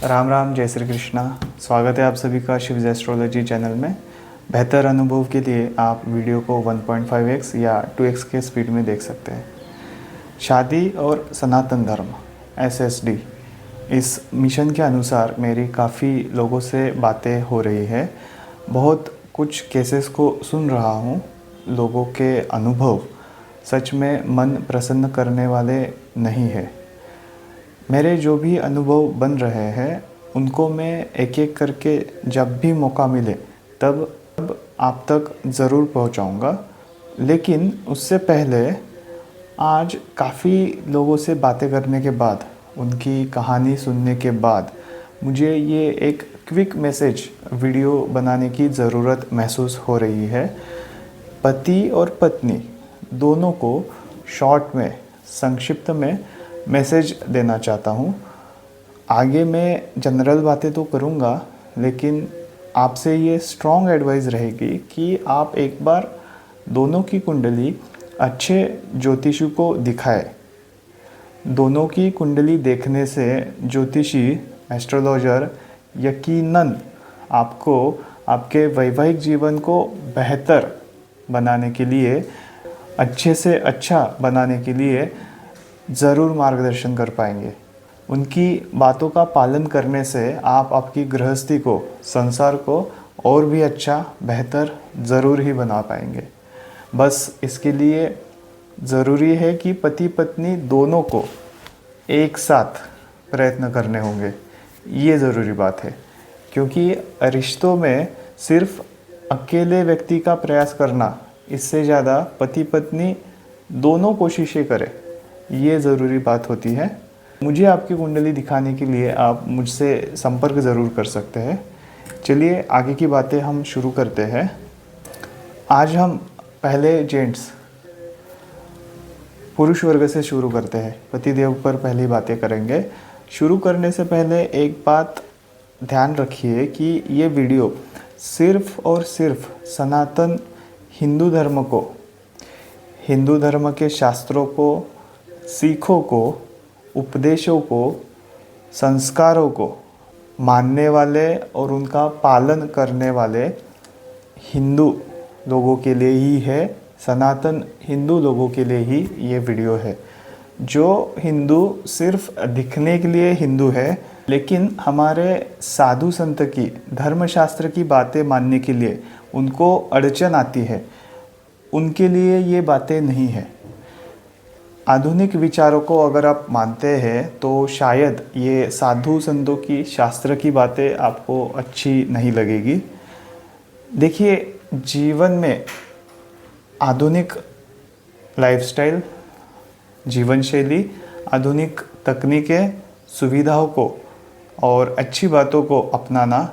राम राम, जय श्री कृष्णा। स्वागत है आप सभी का शिव एस्ट्रोलॉजी चैनल में। बेहतर अनुभव के लिए आप वीडियो को 1.5x या 2x के स्पीड में देख सकते हैं। शादी और सनातन धर्म SSD, इस मिशन के अनुसार मेरी काफ़ी लोगों से बातें हो रही है। बहुत कुछ केसेस को सुन रहा हूँ। लोगों के अनुभव सच में मन प्रसन्न करने वाले नहीं है। मेरे जो भी अनुभव बन रहे हैं उनको मैं एक एक करके जब भी मौका मिले तब आप तक ज़रूर पहुंचाऊंगा। लेकिन उससे पहले आज काफ़ी लोगों से बातें करने के बाद, उनकी कहानी सुनने के बाद मुझे ये एक क्विक मैसेज वीडियो बनाने की ज़रूरत महसूस हो रही है। पति और पत्नी दोनों को शॉर्ट में, संक्षिप्त में मैसेज देना चाहता हूँ। आगे मैं जनरल बातें तो करूँगा, लेकिन आपसे ये स्ट्रॉन्ग एडवाइस रहेगी कि आप एक बार दोनों की कुंडली अच्छे ज्योतिषी को दिखाएं। दोनों की कुंडली देखने से ज्योतिषी, एस्ट्रोलॉजर यकीनन आपको आपके वैवाहिक जीवन को बेहतर बनाने के लिए, अच्छे से अच्छा बनाने के लिए ज़रूर मार्गदर्शन कर पाएंगे। उनकी बातों का पालन करने से आप आपकी गृहस्थी को, संसार को और भी अच्छा, बेहतर ज़रूर ही बना पाएंगे। बस इसके लिए ज़रूरी है कि पति पत्नी दोनों को एक साथ प्रयत्न करने होंगे। ये ज़रूरी बात है, क्योंकि रिश्तों में सिर्फ अकेले व्यक्ति का प्रयास करना, इससे ज़्यादा पति पत्नी दोनों कोशिशें करें, ये ज़रूरी बात होती है। मुझे आपकी कुंडली दिखाने के लिए आप मुझसे संपर्क ज़रूर कर सकते हैं। चलिए आगे की बातें हम शुरू करते हैं। आज हम पहले जेंट्स, पुरुष वर्ग से शुरू करते हैं। पतिदेव पर पहली बातें करेंगे। शुरू करने से पहले एक बात ध्यान रखिए कि ये वीडियो सिर्फ़ और सिर्फ सनातन हिंदू धर्म को, हिंदू धर्म के शास्त्रों को, सीखों को, उपदेशों को, संस्कारों को मानने वाले और उनका पालन करने वाले हिंदू लोगों के लिए ही है। सनातन हिंदू लोगों के लिए ही ये वीडियो है। जो हिंदू सिर्फ दिखने के लिए हिंदू है, लेकिन हमारे साधु संत की, धर्मशास्त्र की बातें मानने के लिए उनको अड़चन आती है, उनके लिए ये बातें नहीं है। आधुनिक विचारों को अगर आप मानते हैं तो शायद ये साधु संतों की, शास्त्र की बातें आपको अच्छी नहीं लगेगी। देखिए, जीवन में आधुनिक लाइफस्टाइल, जीवन शैली, आधुनिक तकनीकें, सुविधाओं को और अच्छी बातों को अपनाना,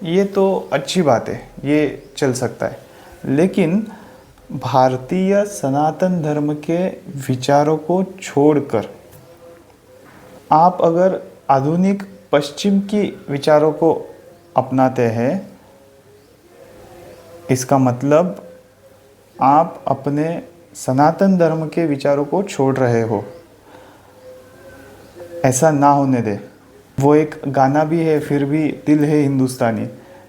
ये तो अच्छी बात है, ये चल सकता है। लेकिन भारतीय सनातन धर्म के विचारों को छोड़कर आप अगर आधुनिक पश्चिम की विचारों को अपनाते हैं, इसका मतलब आप अपने सनातन धर्म के विचारों को छोड़ रहे हो। ऐसा ना होने दे। वो एक गाना भी है, फिर भी दिल है हिंदुस्तानी।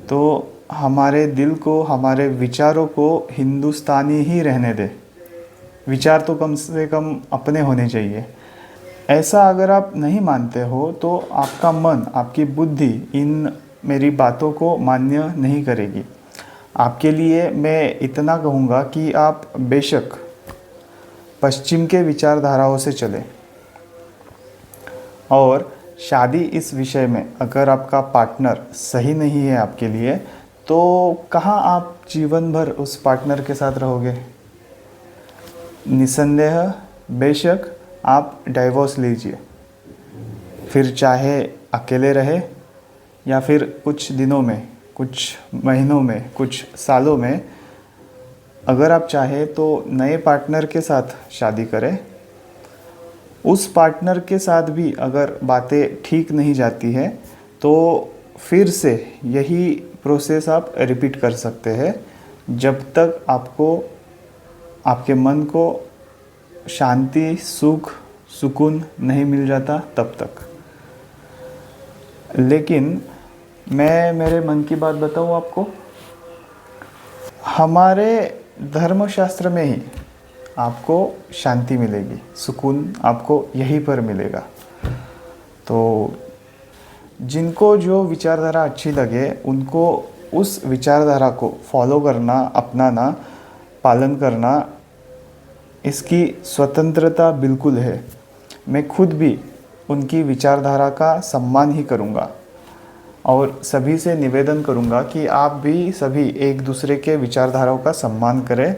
तो हमारे दिल को, हमारे विचारों को हिंदुस्तानी ही रहने दे। विचार तो कम से कम अपने होने चाहिए। ऐसा अगर आप नहीं मानते हो तो आपका मन, आपकी बुद्धि इन मेरी बातों को मान्य नहीं करेगी। आपके लिए मैं इतना कहूँगा कि आप बेशक पश्चिम के विचारधाराओं से चलें। और शादी, इस विषय में अगर आपका पार्टनर सही नहीं है आपके लिए, तो कहाँ आप जीवन भर उस पार्टनर के साथ रहोगे? निसंदेह बेशक आप डाइवोर्स लीजिए, फिर चाहे अकेले रहे या फिर कुछ दिनों में, कुछ महीनों में, कुछ सालों में, अगर आप चाहे तो नए पार्टनर के साथ शादी करें। उस पार्टनर के साथ भी अगर बातें ठीक नहीं जाती हैं तो फिर से यही प्रोसेस आप रिपीट कर सकते हैं, जब तक आपको, आपके मन को शांति, सुख, सुकून नहीं मिल जाता तब तक। लेकिन मैं मेरे मन की बात बताऊं आपको, हमारे धर्मशास्त्र में ही आपको शांति मिलेगी, सुकून आपको यहीं पर मिलेगा। तो जिनको जो विचारधारा अच्छी लगे उनको उस विचारधारा को फॉलो करना, अपनाना, पालन करना, इसकी स्वतंत्रता बिल्कुल है। मैं खुद भी उनकी विचारधारा का सम्मान ही करूँगा और सभी से निवेदन करूँगा कि आप भी सभी एक दूसरे के विचारधाराओं का सम्मान करें।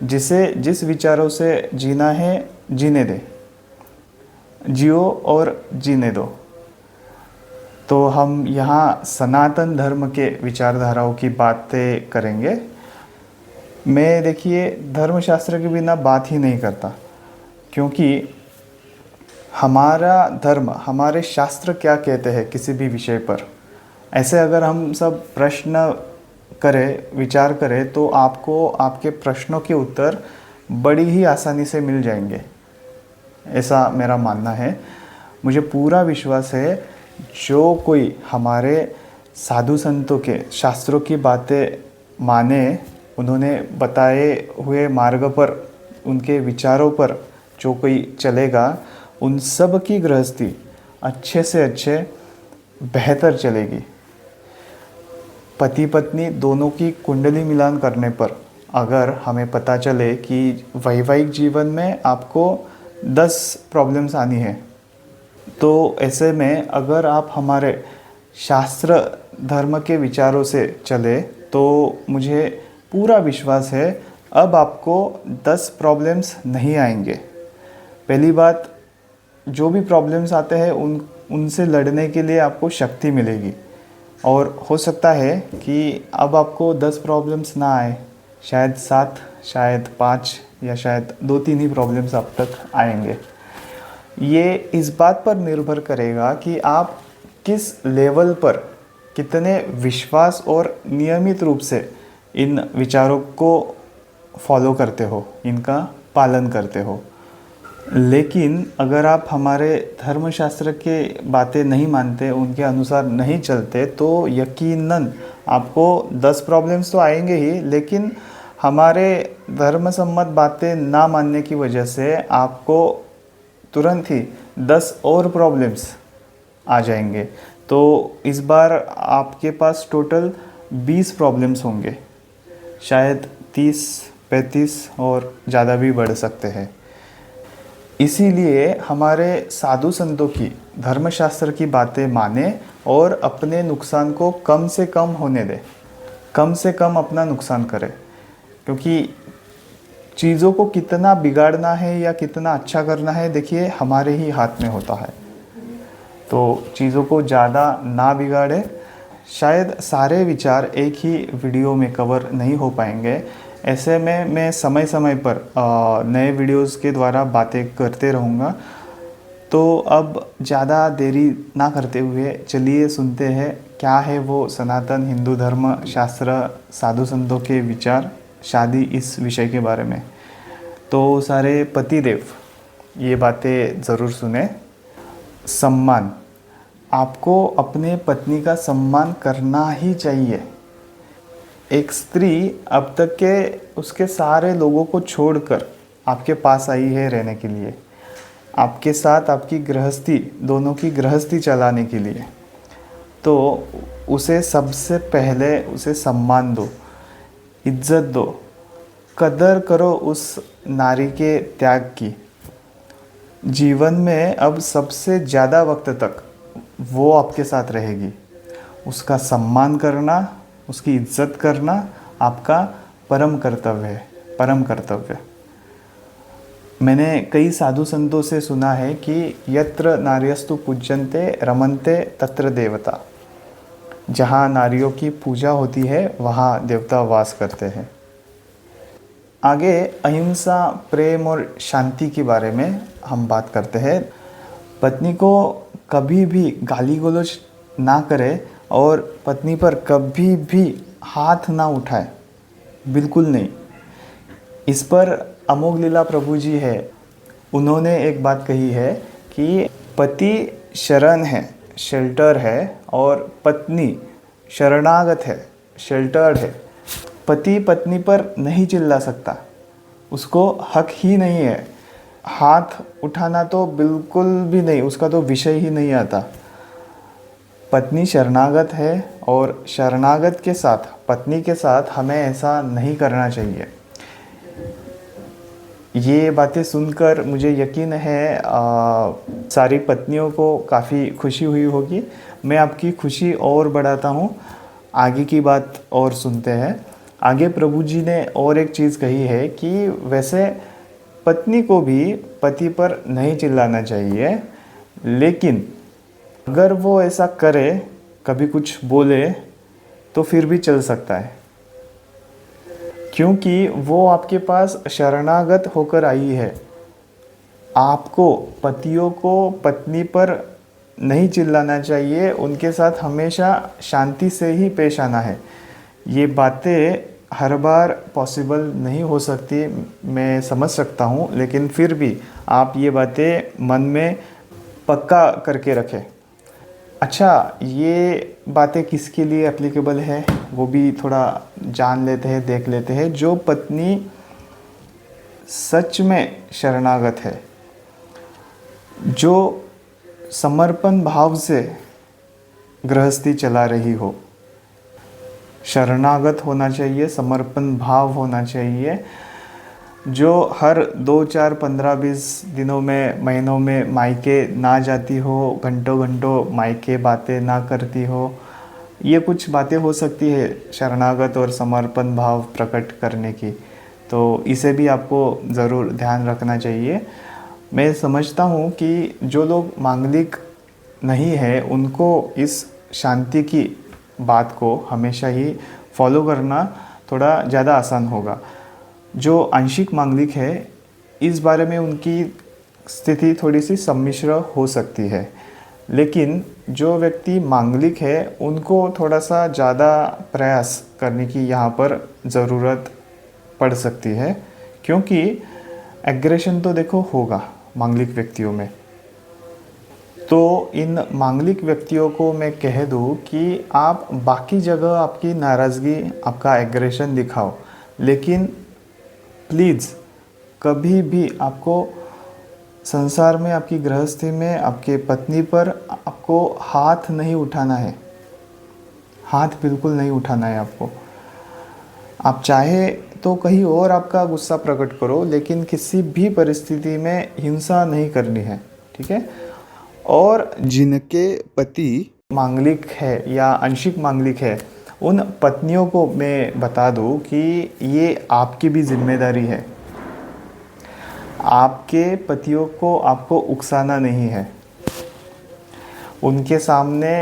जिसे जिस विचारों से जीना है जीने दें, जियो और जीने दो। तो हम यहाँ सनातन धर्म के विचारधाराओं की बातें करेंगे। मैं देखिए धर्मशास्त्र के बिना बात ही नहीं करता, क्योंकि हमारा धर्म, हमारे शास्त्र क्या कहते हैं किसी भी विषय पर, ऐसे अगर हम सब प्रश्न करें, विचार करें, तो आपको आपके प्रश्नों के उत्तर बड़ी ही आसानी से मिल जाएंगे, ऐसा मेरा मानना है। मुझे पूरा विश्वास है जो कोई हमारे साधु संतों के शास्त्रों की बातें माने, उन्होंने बताए हुए मार्ग पर, उनके विचारों पर जो कोई चलेगा, उन सब की गृहस्थी अच्छे से अच्छे बेहतर चलेगी। पति पत्नी दोनों की कुंडली मिलान करने पर अगर हमें पता चले कि वैवाहिक जीवन में आपको 10 प्रॉब्लम्स आनी है, तो ऐसे में अगर आप हमारे शास्त्र धर्म के विचारों से चले तो मुझे पूरा विश्वास है अब आपको 10 प्रॉब्लम्स नहीं आएंगे। पहली बात, जो भी प्रॉब्लम्स आते हैं उनसे लड़ने के लिए आपको शक्ति मिलेगी। और हो सकता है कि अब आपको 10 प्रॉब्लम्स ना आए, शायद 7, शायद 5 या शायद 2-3 ही प्रॉब्लम्स अब तक आएंगे। ये इस बात पर निर्भर करेगा कि आप किस लेवल पर कितने विश्वास और नियमित रूप से इन विचारों को फॉलो करते हो, इनका पालन करते हो। लेकिन अगर आप हमारे धर्मशास्त्र के बातें नहीं मानते, उनके अनुसार नहीं चलते, तो यकीनन आपको 10 प्रॉब्लम्स तो आएंगे ही, लेकिन हमारे धर्म सम्मत बातें ना मानने की वजह से आपको तुरंत ही 10 और प्रॉब्लम्स आ जाएंगे। तो इस बार आपके पास टोटल 20 प्रॉब्लम्स होंगे, शायद 30, 35 और ज़्यादा भी बढ़ सकते हैं। इसीलिए हमारे साधु संतों की धर्मशास्त्र की बातें माने और अपने नुकसान को कम से कम होने दें, कम से कम अपना नुकसान करें। क्योंकि चीज़ों को कितना बिगाड़ना है या कितना अच्छा करना है, देखिए हमारे ही हाथ में होता है। तो चीज़ों को ज़्यादा ना बिगाड़े। शायद सारे विचार एक ही वीडियो में कवर नहीं हो पाएंगे, ऐसे में मैं समय समय पर नए वीडियोस के द्वारा बातें करते रहूँगा। तो अब ज़्यादा देरी ना करते हुए चलिए सुनते हैं क्या है वो सनातन हिंदू धर्म शास्त्र साधु संतों के विचार शादी इस विषय के बारे में। तो सारे पतिदेव ये बातें ज़रूर सुने। सम्मान, आपको अपने पत्नी का सम्मान करना ही चाहिए। एक स्त्री अब तक के उसके सारे लोगों को छोड़कर आपके पास आई है रहने के लिए, आपके साथ आपकी गृहस्थी, दोनों की गृहस्थी चलाने के लिए। तो उसे सबसे पहले उसे सम्मान दो, इज्जत दो, कदर करो उस नारी के त्याग की। जीवन में अब सबसे ज़्यादा वक्त तक वो आपके साथ रहेगी। उसका सम्मान करना, उसकी इज्जत करना आपका परम कर्तव्य है, परम कर्तव्य। मैंने कई साधु संतों से सुना है कि यत्र नार्यस्तु पूज्यन्ते रमन्ते तत्र देवता। जहाँ नारियों की पूजा होती है वहाँ देवता वास करते हैं। आगे अहिंसा, प्रेम और शांति के बारे में हम बात करते हैं। पत्नी को कभी भी गाली गलौज ना करे और पत्नी पर कभी भी हाथ ना उठाए, बिल्कुल नहीं। इस पर अमोघ लीला प्रभु जी है, उन्होंने एक बात कही है कि पति शरण है, शेल्टर है और पत्नी शरणागत है, शेल्टर्ड है, पति पत्नी पर नहीं चिल्ला सकता, उसको हक ही नहीं है, हाथ उठाना तो बिल्कुल भी नहीं, उसका तो विषय ही नहीं आता। पत्नी शरणागत है और शरणागत के साथ, पत्नी के साथ हमें ऐसा नहीं करना चाहिए। ये बातें सुनकर मुझे यकीन है सारी पत्नियों को काफ़ी खुशी हुई होगी। मैं आपकी खुशी और बढ़ाता हूँ। आगे की बात और सुनते हैं। आगे प्रभु जी ने और एक चीज़ कही है कि वैसे पत्नी को भी पति पर नहीं चिल्लाना चाहिए, लेकिन अगर वो ऐसा करे, कभी कुछ बोले, तो फिर भी चल सकता है, क्योंकि वो आपके पास शरणागत होकर आई है। आपको, पतियों को पत्नी पर नहीं चिल्लाना चाहिए, उनके साथ हमेशा शांति से ही पेश आना है। ये बातें हर बार पॉसिबल नहीं हो सकती, मैं समझ सकता हूँ, लेकिन फिर भी आप ये बातें मन में पक्का करके रखें। अच्छा, ये बातें किसके लिए एप्लीकेबल है वो भी थोड़ा जान लेते हैं, देख लेते हैं। जो पत्नी सच में शरणागत है, जो समर्पण भाव से गृहस्थी चला रही हो, शरणागत होना चाहिए, समर्पण भाव होना चाहिए, जो हर 2, 4, 15, 20 दिनों में, महीनों में मायके ना जाती हो, घंटों घंटों मायके बातें ना करती हो। ये कुछ बातें हो सकती है शरणागत और समर्पण भाव प्रकट करने की, तो इसे भी आपको ज़रूर ध्यान रखना चाहिए। मैं समझता हूँ कि जो लोग मांगलिक नहीं है, उनको इस शांति की बात को हमेशा ही फॉलो करना थोड़ा ज़्यादा आसान होगा। जो आंशिक मांगलिक है, इस बारे में उनकी स्थिति थोड़ी सी सम्मिश्र हो सकती है, लेकिन जो व्यक्ति मांगलिक है उनको थोड़ा सा ज़्यादा प्रयास करने की यहाँ पर ज़रूरत पड़ सकती है, क्योंकि एग्रेशन तो देखो होगा मांगलिक व्यक्तियों में। तो इन मांगलिक व्यक्तियों को मैं कह दूँ कि आप बाकी जगह आपकी नाराज़गी, आपका एग्रेशन दिखाओ, लेकिन प्लीज़ कभी भी आपको संसार में, आपकी गृहस्थी में, आपके पत्नी पर आपको हाथ नहीं उठाना है, हाथ बिल्कुल नहीं उठाना है आपको। आप चाहे तो कहीं और आपका गुस्सा प्रकट करो, लेकिन किसी भी परिस्थिति में हिंसा नहीं करनी है, ठीक है। और जिनके पति मांगलिक है या आंशिक मांगलिक है, उन पत्नियों को मैं बता दूं कि ये आपकी भी जिम्मेदारी है। आपके पतियों को आपको उकसाना नहीं है, उनके सामने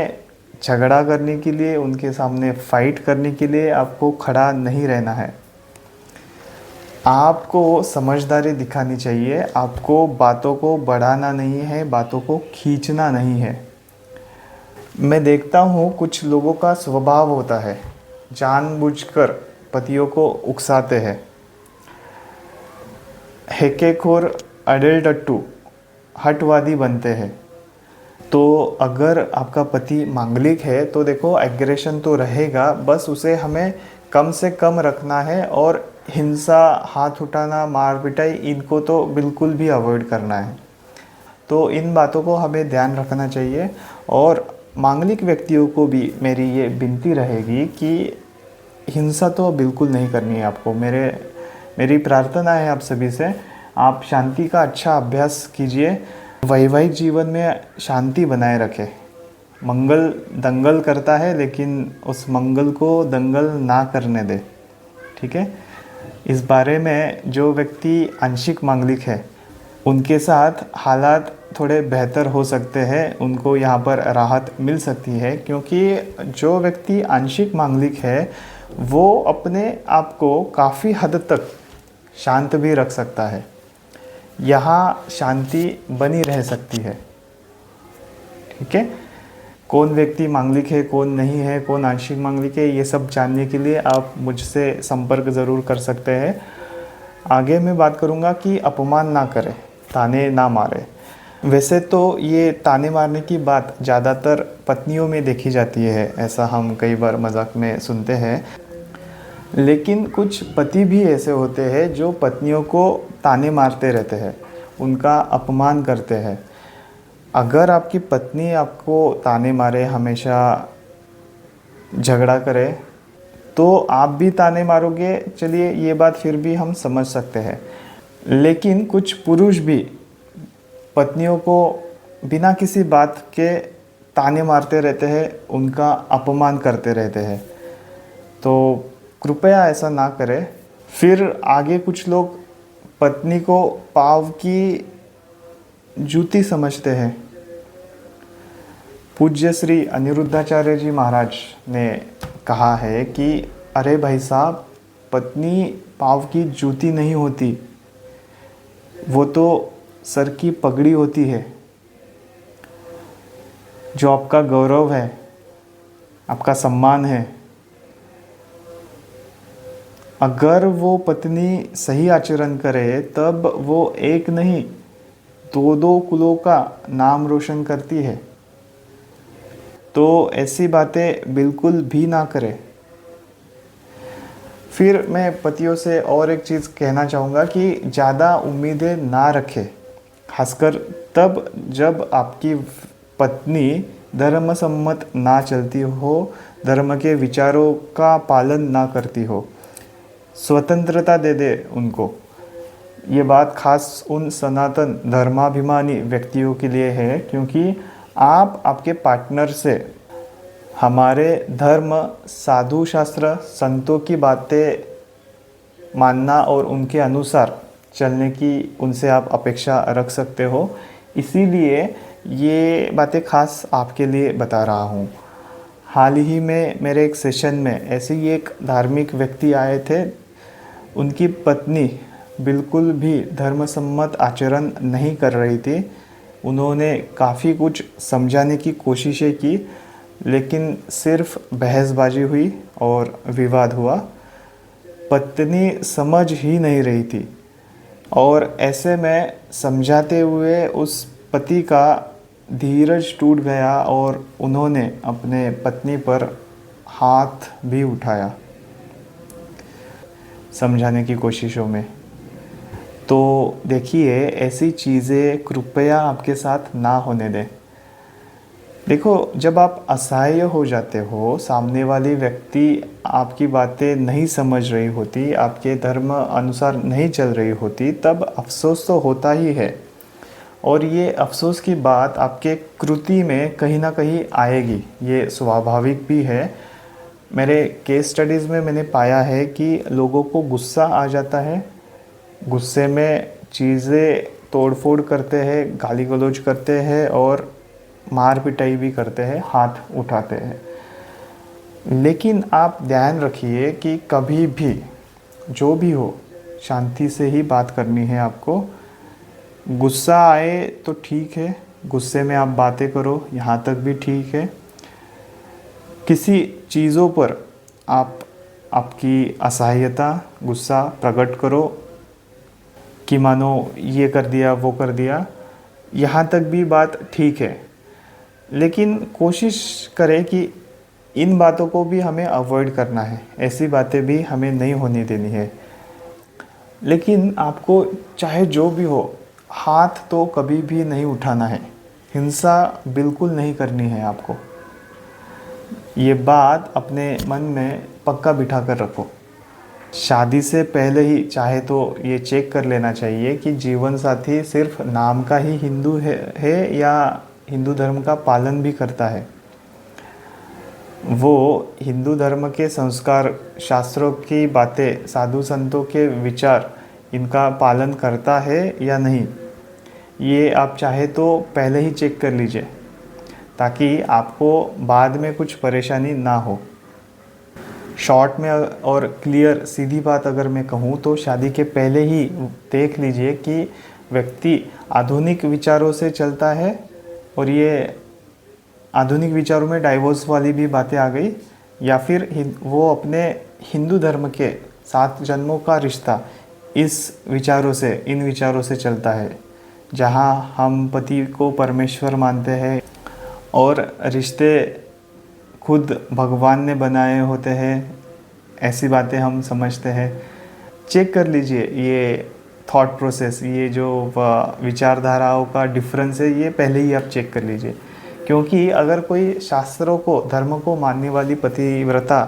झगड़ा करने के लिए, उनके सामने फाइट करने के लिए आपको खड़ा नहीं रहना है। आपको समझदारी दिखानी चाहिए, आपको बातों को बढ़ाना नहीं है, बातों को खींचना नहीं है। मैं देखता हूँ कुछ लोगों का स्वभाव होता है, जानबूझकर पतियों को उकसाते हैं, हेकेखोर, अडेलटट्टू, हठवादी बनते हैं। तो अगर आपका पति मांगलिक है तो देखो एग्रेशन तो रहेगा, बस उसे हमें कम से कम रखना है, और हिंसा, हाथ उठाना, मार पिटाई, इनको तो बिल्कुल भी अवॉइड करना है। तो इन बातों को हमें ध्यान रखना चाहिए। और मांगलिक व्यक्तियों को भी मेरी ये विनती रहेगी कि हिंसा तो बिल्कुल नहीं करनी है आपको। मेरी प्रार्थना है आप सभी से, आप शांति का अच्छा अभ्यास कीजिए, वैवाहिक जीवन में शांति बनाए रखें। मंगल दंगल करता है, लेकिन उस मंगल को दंगल ना करने दे, ठीक है। इस बारे में जो व्यक्ति आंशिक मांगलिक है, उनके साथ हालात थोड़े बेहतर हो सकते हैं, उनको यहाँ पर राहत मिल सकती है, क्योंकि जो व्यक्ति आंशिक मांगलिक है वो अपने आप को काफ़ी हद तक शांत भी रख सकता है, यहाँ शांति बनी रह सकती है, ठीक है। कौन व्यक्ति मांगलिक है, कौन नहीं है, कौन आंशिक मांगलिक है, ये सब जानने के लिए आप मुझसे संपर्क ज़रूर कर सकते हैं। आगे मैं बात करूँगा कि अपमान ना करें, ताने ना मारे। वैसे तो ये ताने मारने की बात ज़्यादातर पत्नियों में देखी जाती है, ऐसा हम कई बार मजाक में सुनते हैं। लेकिन कुछ पति भी ऐसे होते हैं जो पत्नियों को ताने मारते रहते हैं, उनका अपमान करते हैं। अगर आपकी पत्नी आपको ताने मारे, हमेशा झगड़ा करे, तो आप भी ताने मारोगे, चलिए ये बात फिर भी हम समझ सकते हैं। लेकिन कुछ पुरुष भी पत्नियों को बिना किसी बात के ताने मारते रहते हैं, उनका अपमान करते रहते हैं। तो कृपया ऐसा ना करें। फिर आगे कुछ लोग पत्नी को पाँव की जूती समझते हैं। पूज्य श्री अनिरुद्धाचार्य जी महाराज ने कहा है कि अरे भाई साहब, पत्नी पाँव की जूती नहीं होती, वो तो सर की पगड़ी होती है, जो आपका गौरव है, आपका सम्मान है। अगर वो पत्नी सही आचरण करे तब वो एक नहीं, दो दो कुलों का नाम रोशन करती है। तो ऐसी बातें बिल्कुल भी ना करें। फिर मैं पतियों से और एक चीज़ कहना चाहूँगा कि ज़्यादा उम्मीदें ना रखें, खासकर तब जब आपकी पत्नी धर्म सम्मत ना चलती हो, धर्म के विचारों का पालन ना करती हो। स्वतंत्रता दे दे उनको। ये बात खास उन सनातन धर्माभिमानी व्यक्तियों के लिए है, क्योंकि आप आपके पार्टनर से हमारे धर्म, साधु शास्त्र, संतों की बातें मानना और उनके अनुसार चलने की उनसे आप अपेक्षा रख सकते हो। इसीलिए ये बातें खास आपके लिए बता रहा हूँ। हाल ही में मेरे एक सेशन में ऐसे ही एक धार्मिक व्यक्ति आए थे। उनकी पत्नी बिल्कुल भी धर्मसम्मत आचरण नहीं कर रही थी। उन्होंने काफ़ी कुछ समझाने की कोशिशें की, लेकिन सिर्फ बहसबाजी हुई और विवाद हुआ। पत्नी समझ ही नहीं रही थी और ऐसे में समझाते हुए उस पति का धीरज टूट गया और उन्होंने अपने पत्नी पर हाथ भी उठाया समझाने की कोशिशों में। तो देखिए, ऐसी चीज़ें कृपया आपके साथ ना होने दें। देखो, जब आप असहाय हो जाते हो, सामने वाली व्यक्ति आपकी बातें नहीं समझ रही होती, आपके धर्म अनुसार नहीं चल रही होती, तब अफसोस तो होता ही है। और ये अफसोस की बात आपके कृति में कहीं ना कहीं आएगी, ये स्वाभाविक भी है। मेरे केस स्टडीज़ में मैंने पाया है कि लोगों को गुस्सा आ जाता है, गुस्से में चीज़ें तोड़फोड़ करते हैं, गाली गलौज करते हैं और मार पिटाई भी करते हैं, हाथ उठाते हैं। लेकिन आप ध्यान रखिए कि कभी भी जो भी हो, शांति से ही बात करनी है आपको। गुस्सा आए तो ठीक है, गुस्से में आप बातें करो, यहाँ तक भी ठीक है। किसी चीज़ों पर आप आपकी असहायता, गुस्सा प्रकट करो कि मानो ये कर दिया, वो कर दिया, यहाँ तक भी बात ठीक है। लेकिन कोशिश करें कि इन बातों को भी हमें अवॉइड करना है, ऐसी बातें भी हमें नहीं होने देनी है। लेकिन आपको चाहे जो भी हो, हाथ तो कभी भी नहीं उठाना है, हिंसा बिल्कुल नहीं करनी है आपको। ये बात अपने मन में पक्का बिठा कर रखो। शादी से पहले ही चाहे तो ये चेक कर लेना चाहिए कि जीवन साथी सिर्फ नाम का ही हिंदू है या हिंदू धर्म का पालन भी करता है। वो हिंदू धर्म के संस्कार, शास्त्रों की बातें, साधु संतों के विचार, इनका पालन करता है या नहीं, ये आप चाहे तो पहले ही चेक कर लीजिए, ताकि आपको बाद में कुछ परेशानी ना हो। शॉर्ट में और क्लियर सीधी बात अगर मैं कहूँ तो शादी के पहले ही देख लीजिए कि व्यक्ति आधुनिक विचारों से चलता है, और ये आधुनिक विचारों में डाइवोर्स वाली भी बातें आ गई, या फिर वो अपने हिंदू धर्म के 7 जन्मों का रिश्ता इन विचारों से चलता है। जहाँ हम पति को परमेश्वर मानते हैं और रिश्ते खुद भगवान ने बनाए होते हैं, ऐसी बातें हम समझते हैं। चेक कर लीजिए ये थॉट प्रोसेस, ये जो विचारधाराओं का डिफरेंस है, ये पहले ही आप चेक कर लीजिए। क्योंकि अगर कोई शास्त्रों को, धर्म को मानने वाली पतिव्रता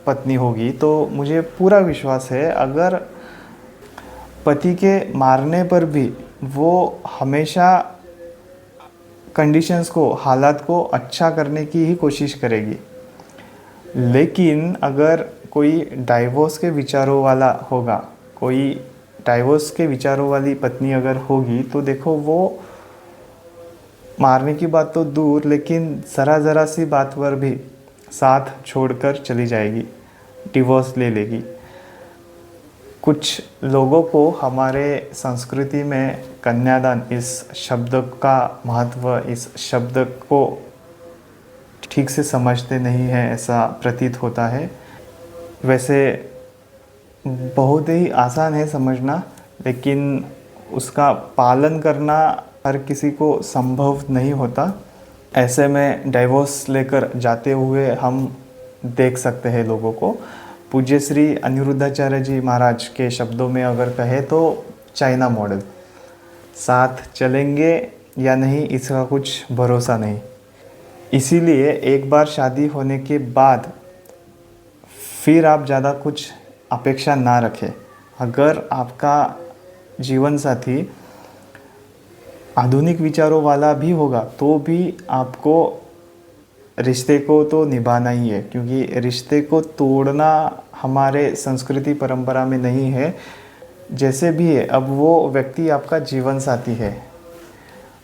पत्नी होगी तो मुझे पूरा विश्वास है अगर पति के मारने पर भी वो हमेशा कंडीशंस को, हालात को अच्छा करने की ही कोशिश करेगी। लेकिन अगर कोई डाइवोर्स के विचारों वाला होगा, कोई डाइवोर्स के विचारों वाली पत्नी अगर होगी तो देखो वो मारने की बात तो दूर, लेकिन ज़रा सी बात पर भी साथ छोड़कर चली जाएगी, डिवोर्स ले लेगी। कुछ लोगों को हमारे संस्कृति में कन्यादान, इस शब्द का महत्व, इस शब्द को ठीक से समझते नहीं हैं, ऐसा प्रतीत होता है। वैसे बहुत ही आसान है समझना, लेकिन उसका पालन करना हर किसी को संभव नहीं होता। ऐसे में डाइवोर्स लेकर जाते हुए हम देख सकते हैं लोगों को। पूज्य श्री अनिरुद्धाचार्य जी महाराज के शब्दों में अगर कहे तो चाइना मॉडल, साथ चलेंगे या नहीं इसका कुछ भरोसा नहीं। इसीलिए एक बार शादी होने के बाद फिर आप ज़्यादा कुछ अपेक्षा ना रखें। अगर आपका जीवन साथी आधुनिक विचारों वाला भी होगा तो भी आपको रिश्ते को तो निभाना ही है, क्योंकि रिश्ते को तोड़ना हमारे संस्कृति परंपरा में नहीं है। जैसे भी है, अब वो व्यक्ति आपका जीवन साथी है,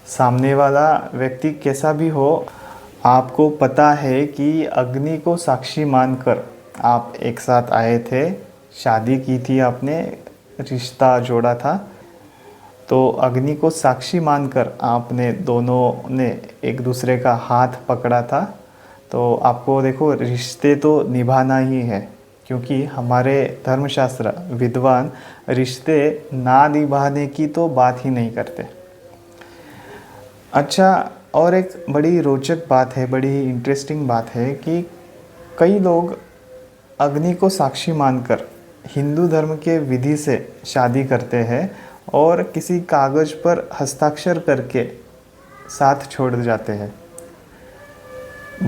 सामने वाला व्यक्ति कैसा भी हो, आपको पता है कि अग्नि को साक्षी मानकर आप एक साथ आए थे, शादी की थी आपने, रिश्ता जोड़ा था, तो अग्नि को साक्षी मानकर आपने दोनों ने एक दूसरे का हाथ पकड़ा था। तो आपको देखो रिश्ते तो निभाना ही है, क्योंकि हमारे धर्मशास्त्र विद्वान रिश्ते ना निभाने की तो बात ही नहीं करते। अच्छा, और एक बड़ी रोचक बात है, बड़ी इंटरेस्टिंग बात है कि कई लोग अग्नि को साक्षी मानकर हिंदू धर्म के विधि से शादी करते हैं और किसी कागज़ पर हस्ताक्षर करके साथ छोड़ जाते हैं।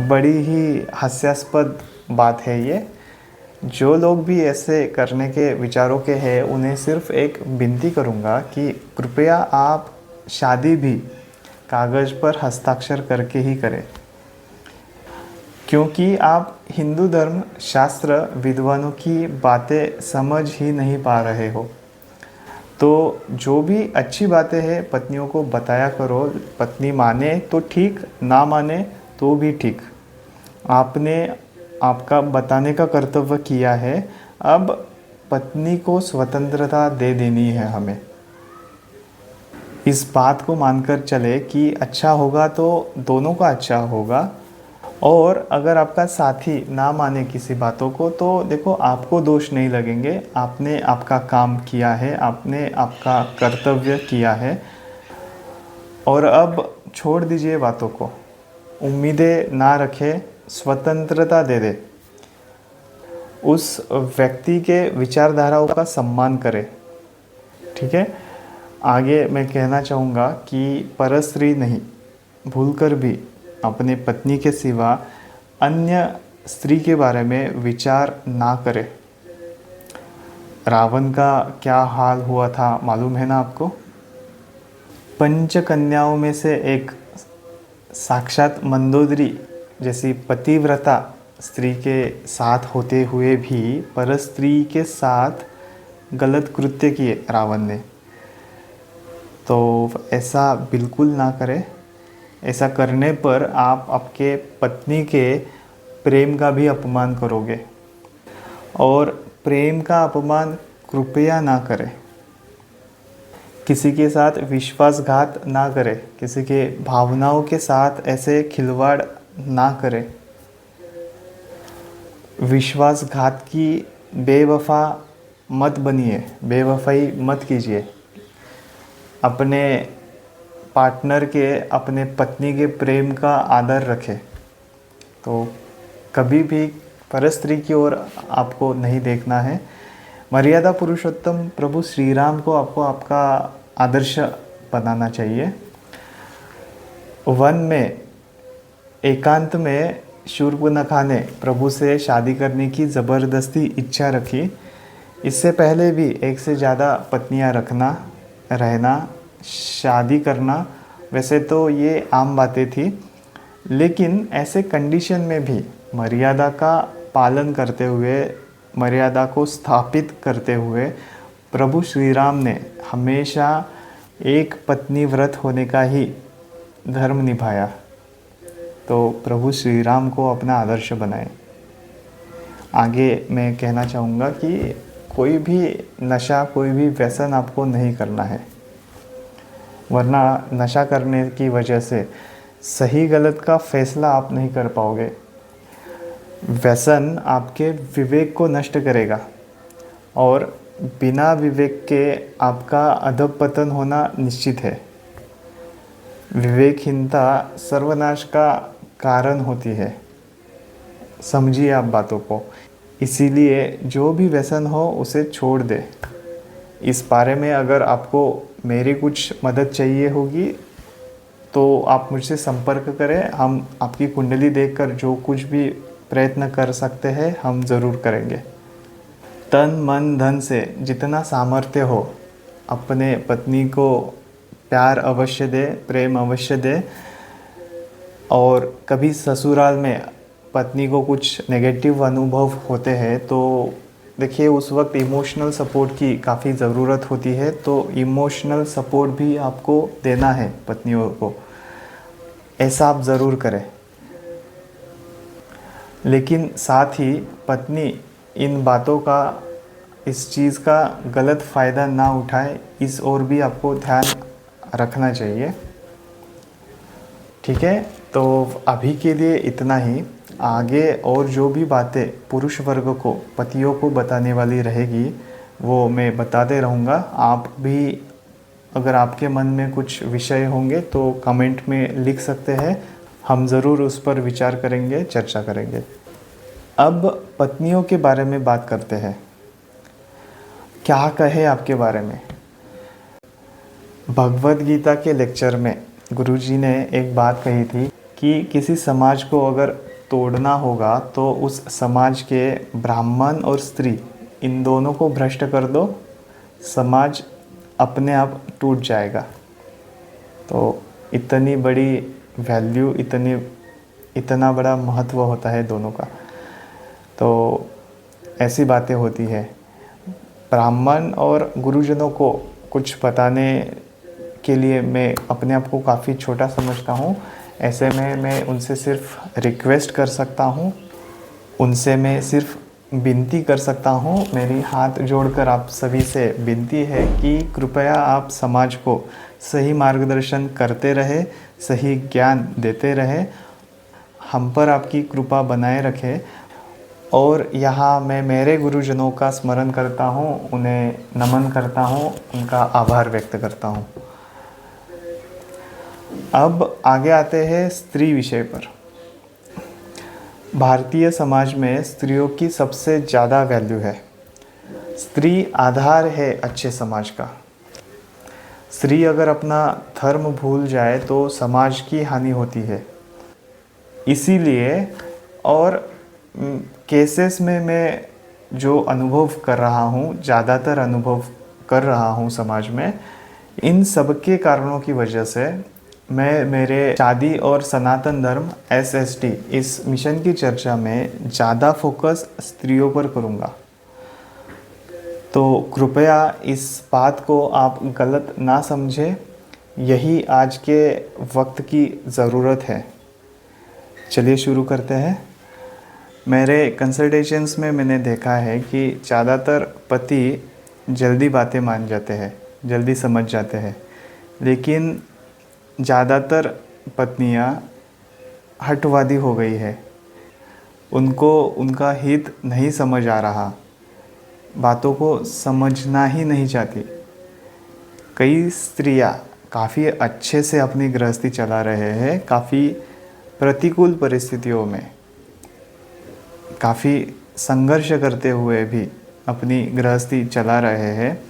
बड़ी ही हास्यास्पद बात है ये। जो लोग भी ऐसे करने के विचारों के हैं उन्हें सिर्फ एक विनती करूँगा कि कृपया आप शादी भी कागज़ पर हस्ताक्षर करके ही करें, क्योंकि आप हिंदू धर्म शास्त्र विद्वानों की बातें समझ ही नहीं पा रहे हो। तो जो भी अच्छी बातें हैं पत्नियों को बताया करो। पत्नी माने तो ठीक, ना माने तो भी ठीक, आपने आपका बताने का कर्तव्य किया है। अब पत्नी को स्वतंत्रता दे देनी है हमें। इस बात को मानकर चले कि अच्छा होगा तो दोनों का अच्छा होगा, और अगर आपका साथी ना माने किसी बातों को तो देखो आपको दोष नहीं लगेंगे। आपने आपका काम किया है, आपने आपका कर्तव्य किया है, और अब छोड़ दीजिए बातों को, उम्मीदें ना रखें, स्वतंत्रता दे दे। उस व्यक्ति के विचारधाराओं का सम्मान करें, ठीक है। आगे मैं कहना चाहूँगा कि परस्त्री नहीं, भूलकर भी अपने पत्नी के सिवा अन्य स्त्री के बारे में विचार ना करें। रावण का क्या हाल हुआ था मालूम है ना आपको। पंच कन्याओं में से एक साक्षात मंदोदरी जैसी पतिव्रता स्त्री के साथ होते हुए भी परस्त्री के साथ गलत कृत्य किए रावण ने। तो ऐसा बिल्कुल ना करें। ऐसा करने पर आप आपके पत्नी के प्रेम का भी अपमान करोगे, और प्रेम का अपमान कृपया ना करें। किसी के साथ विश्वासघात ना करें, किसी के भावनाओं के साथ ऐसे खिलवाड़ ना करें। विश्वासघात की बेवफा मत बनिए, बेवफाई मत कीजिए। अपने पार्टनर के, अपने पत्नी के प्रेम का आदर रखें। तो कभी भी परस्त्री की ओर आपको नहीं देखना है। मर्यादा पुरुषोत्तम प्रभु श्री राम को आपको आपका आदर्श बनाना चाहिए। वन में एकांत में शूर्पणखा ने प्रभु से शादी करने की ज़बरदस्ती इच्छा रखी। इससे पहले भी एक से ज़्यादा पत्नियां रखना, रहना, शादी करना, वैसे तो ये आम बातें थी, लेकिन ऐसे कंडीशन में भी मर्यादा का पालन करते हुए, मर्यादा को स्थापित करते हुए प्रभु श्री राम ने हमेशा एक पत्नी व्रत होने का ही धर्म निभाया। तो प्रभु श्री राम को अपना आदर्श बनाएं। आगे मैं कहना चाहूँगा कि कोई भी नशा, कोई भी व्यसन आपको नहीं करना है, वरना नशा करने की वजह से सही गलत का फैसला आप नहीं कर पाओगे। व्यसन आपके विवेक को नष्ट करेगा और बिना विवेक के आपका अधःपतन होना निश्चित है। विवेकहीनता सर्वनाश का कारण होती है। समझिए आप बातों को। इसीलिए जो भी व्यसन हो उसे छोड़ दे। इस बारे में अगर आपको मेरी कुछ मदद चाहिए होगी तो आप मुझसे संपर्क करें। हम आपकी कुंडली देखकर जो कुछ भी प्रयत्न कर सकते हैं हम ज़रूर करेंगे। तन मन धन से जितना सामर्थ्य हो अपने पत्नी को प्यार अवश्य दे, प्रेम अवश्य दे। और कभी ससुराल में पत्नी को कुछ नेगेटिव अनुभव होते हैं तो देखिए उस वक्त इमोशनल सपोर्ट की काफ़ी ज़रूरत होती है। तो इमोशनल सपोर्ट भी आपको देना है पत्नियों को, ऐसा आप ज़रूर करें। लेकिन साथ ही पत्नी इन बातों का, इस चीज़ का गलत फ़ायदा ना उठाए, इस ओर भी आपको ध्यान रखना चाहिए। ठीक है, तो अभी के लिए इतना ही। आगे और जो भी बातें पुरुष वर्ग को, पतियों को बताने वाली रहेगी वो मैं बताते रहूँगा। आप भी अगर आपके मन में कुछ विषय होंगे तो कमेंट में लिख सकते हैं, हम ज़रूर उस पर विचार करेंगे, चर्चा करेंगे। अब पत्नियों के बारे में बात करते हैं। क्या कहे आपके बारे में। भगवद गीता के लेक्चर में गुरुजी ने एक बात कही थी कि किसी समाज को अगर तोड़ना होगा तो उस समाज के ब्राह्मण और स्त्री, इन दोनों को भ्रष्ट कर दो, समाज अपने आप टूट जाएगा। तो इतनी बड़ी वैल्यू, इतना बड़ा महत्व होता है दोनों का। तो ऐसी बातें होती है। ब्राह्मण और गुरुजनों को कुछ बताने के लिए मैं अपने आप को काफ़ी छोटा समझता हूँ। ऐसे में मैं उनसे सिर्फ रिक्वेस्ट कर सकता हूँ, उनसे मैं सिर्फ विनती कर सकता हूँ। मेरी हाथ जोड़कर आप सभी से विनती है कि कृपया आप समाज को सही मार्गदर्शन करते रहे, सही ज्ञान देते रहे, हम पर आपकी कृपा बनाए रखें। और यहाँ मैं मेरे गुरुजनों का स्मरण करता हूँ, उन्हें नमन करता हूँ, उनका आभार व्यक्त करता हूँ। अब आगे आते हैं स्त्री विषय पर। भारतीय समाज में स्त्रियों की सबसे ज़्यादा वैल्यू है। स्त्री आधार है अच्छे समाज का। स्त्री अगर अपना धर्म भूल जाए तो समाज की हानि होती है। इसीलिए और केसेस में मैं जो अनुभव कर रहा हूँ, ज़्यादातर अनुभव कर रहा हूँ समाज में, इन सब के कारणों की वजह से मैं मेरे शादी और सनातन धर्म SST इस मिशन की चर्चा में ज़्यादा फोकस स्त्रियों पर करूँगा। तो कृपया इस बात को आप गलत ना समझें, यही आज के वक्त की ज़रूरत है। चलिए शुरू करते हैं। मेरे कंसल्टेशंस में मैंने देखा है कि ज़्यादातर पति जल्दी बातें मान जाते हैं, जल्दी समझ जाते हैं, लेकिन ज़्यादातर पत्नियां हठवादी हो गई है। उनको उनका हित नहीं समझ आ रहा, बातों को समझना ही नहीं चाहती। कई स्त्रियां काफ़ी अच्छे से अपनी गृहस्थी चला रहे हैं, काफ़ी प्रतिकूल परिस्थितियों में काफ़ी संघर्ष करते हुए भी अपनी गृहस्थी चला रहे हैं।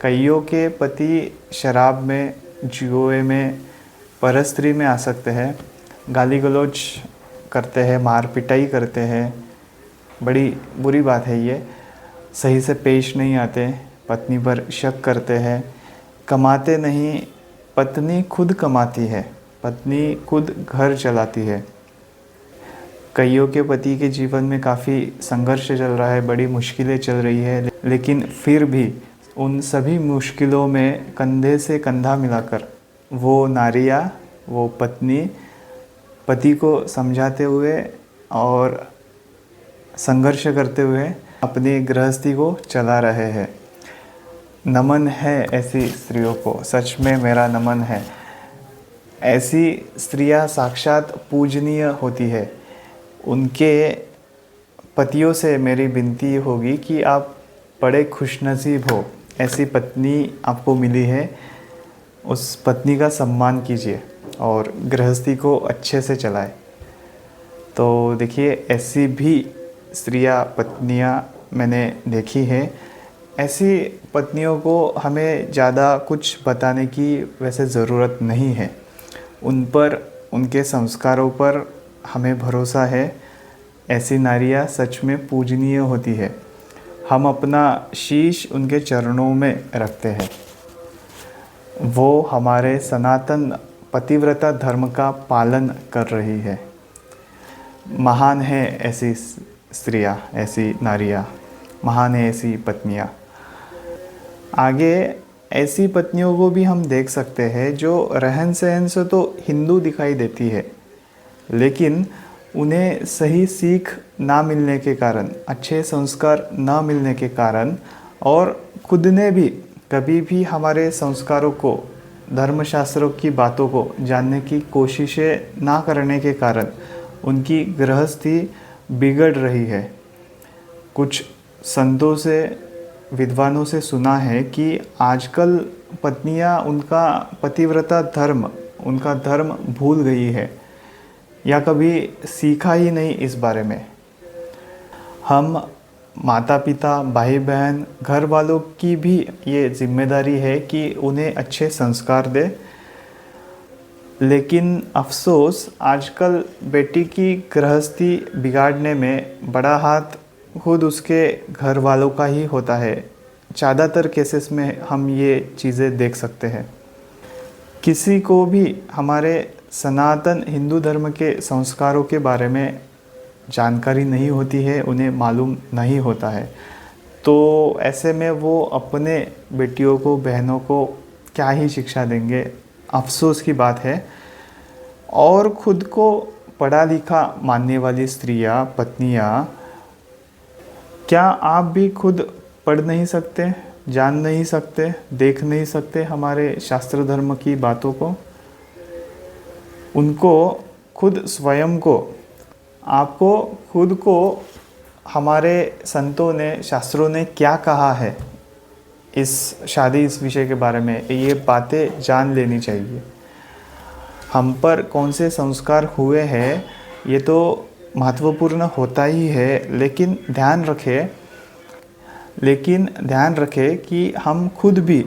कईयों के पति शराब में, जुए में, परस्त्री में आसक्त है, गाली गलौज करते हैं, मार पिटाई करते हैं। बड़ी बुरी बात है ये। सही से पेश नहीं आते, पत्नी पर शक करते हैं, कमाते नहीं, पत्नी खुद कमाती है, पत्नी खुद घर चलाती है। कईयों के पति के जीवन में काफ़ी संघर्ष चल रहा है, बड़ी मुश्किलें चल रही है, लेकिन फिर भी उन सभी मुश्किलों में कंधे से कंधा मिलाकर वो नारियाँ, वो पत्नी पति को समझाते हुए और संघर्ष करते हुए अपनी गृहस्थी को चला रहे हैं। नमन है ऐसी स्त्रियों को, सच में मेरा नमन है। ऐसी स्त्रियां साक्षात पूजनीय होती है। उनके पतियों से मेरी विनती होगी कि आप बड़े खुशनसीब हो, ऐसी पत्नी आपको मिली है। उस पत्नी का सम्मान कीजिए और गृहस्थी को अच्छे से चलाए। तो देखिए, ऐसी भी स्त्रियां, पत्नियां मैंने देखी हैं। ऐसी पत्नियों को हमें ज़्यादा कुछ बताने की वैसे ज़रूरत नहीं है। उन पर, उनके संस्कारों पर हमें भरोसा है। ऐसी नारियां सच में पूजनीय होती है। हम अपना शीश उनके चरणों में रखते हैं। वो हमारे सनातन पतिव्रता धर्म का पालन कर रही है। महान है ऐसी स्त्रियां, ऐसी नारियां, महान है ऐसी पत्नियां। आगे ऐसी पत्नियों को भी हम देख सकते हैं जो रहन सहन से तो हिंदू दिखाई देती है, लेकिन उन्हें सही सीख ना मिलने के कारण, अच्छे संस्कार ना मिलने के कारण, और खुद ने भी कभी भी हमारे संस्कारों को, धर्मशास्त्रों की बातों को जानने की कोशिशें ना करने के कारण उनकी गृहस्थी बिगड़ रही है। कुछ संतों से, विद्वानों से सुना है कि आजकल पत्नियां उनका पतिव्रता धर्म, उनका धर्म भूल गई है या कभी सीखा ही नहीं इस बारे में। हम माता पिता, भाई बहन, घर वालों की भी ये जिम्मेदारी है कि उन्हें अच्छे संस्कार दे। लेकिन अफसोस, आजकल बेटी की गृहस्थी बिगाड़ने में बड़ा हाथ खुद उसके घर वालों का ही होता है। ज़्यादातर केसेस में हम ये चीज़ें देख सकते हैं। किसी को भी हमारे सनातन हिंदू धर्म के संस्कारों के बारे में जानकारी नहीं होती है, उन्हें मालूम नहीं होता है। तो ऐसे में वो अपने बेटियों को, बहनों को क्या ही शिक्षा देंगे, अफसोस की बात है। और खुद को पढ़ा लिखा मानने वाली स्त्रियां, पत्नियां, क्या आप भी खुद पढ़ नहीं सकते, जान नहीं सकते, देख नहीं सकते हमारे शास्त्र धर्म की बातों को? उनको खुद स्वयं को, आपको खुद को हमारे संतों ने, शास्त्रों ने क्या कहा है इस शादी, इस विषय के बारे में, ये बातें जान लेनी चाहिए। हम पर कौन से संस्कार हुए हैं ये तो महत्वपूर्ण होता ही है, लेकिन ध्यान रखें कि हम खुद भी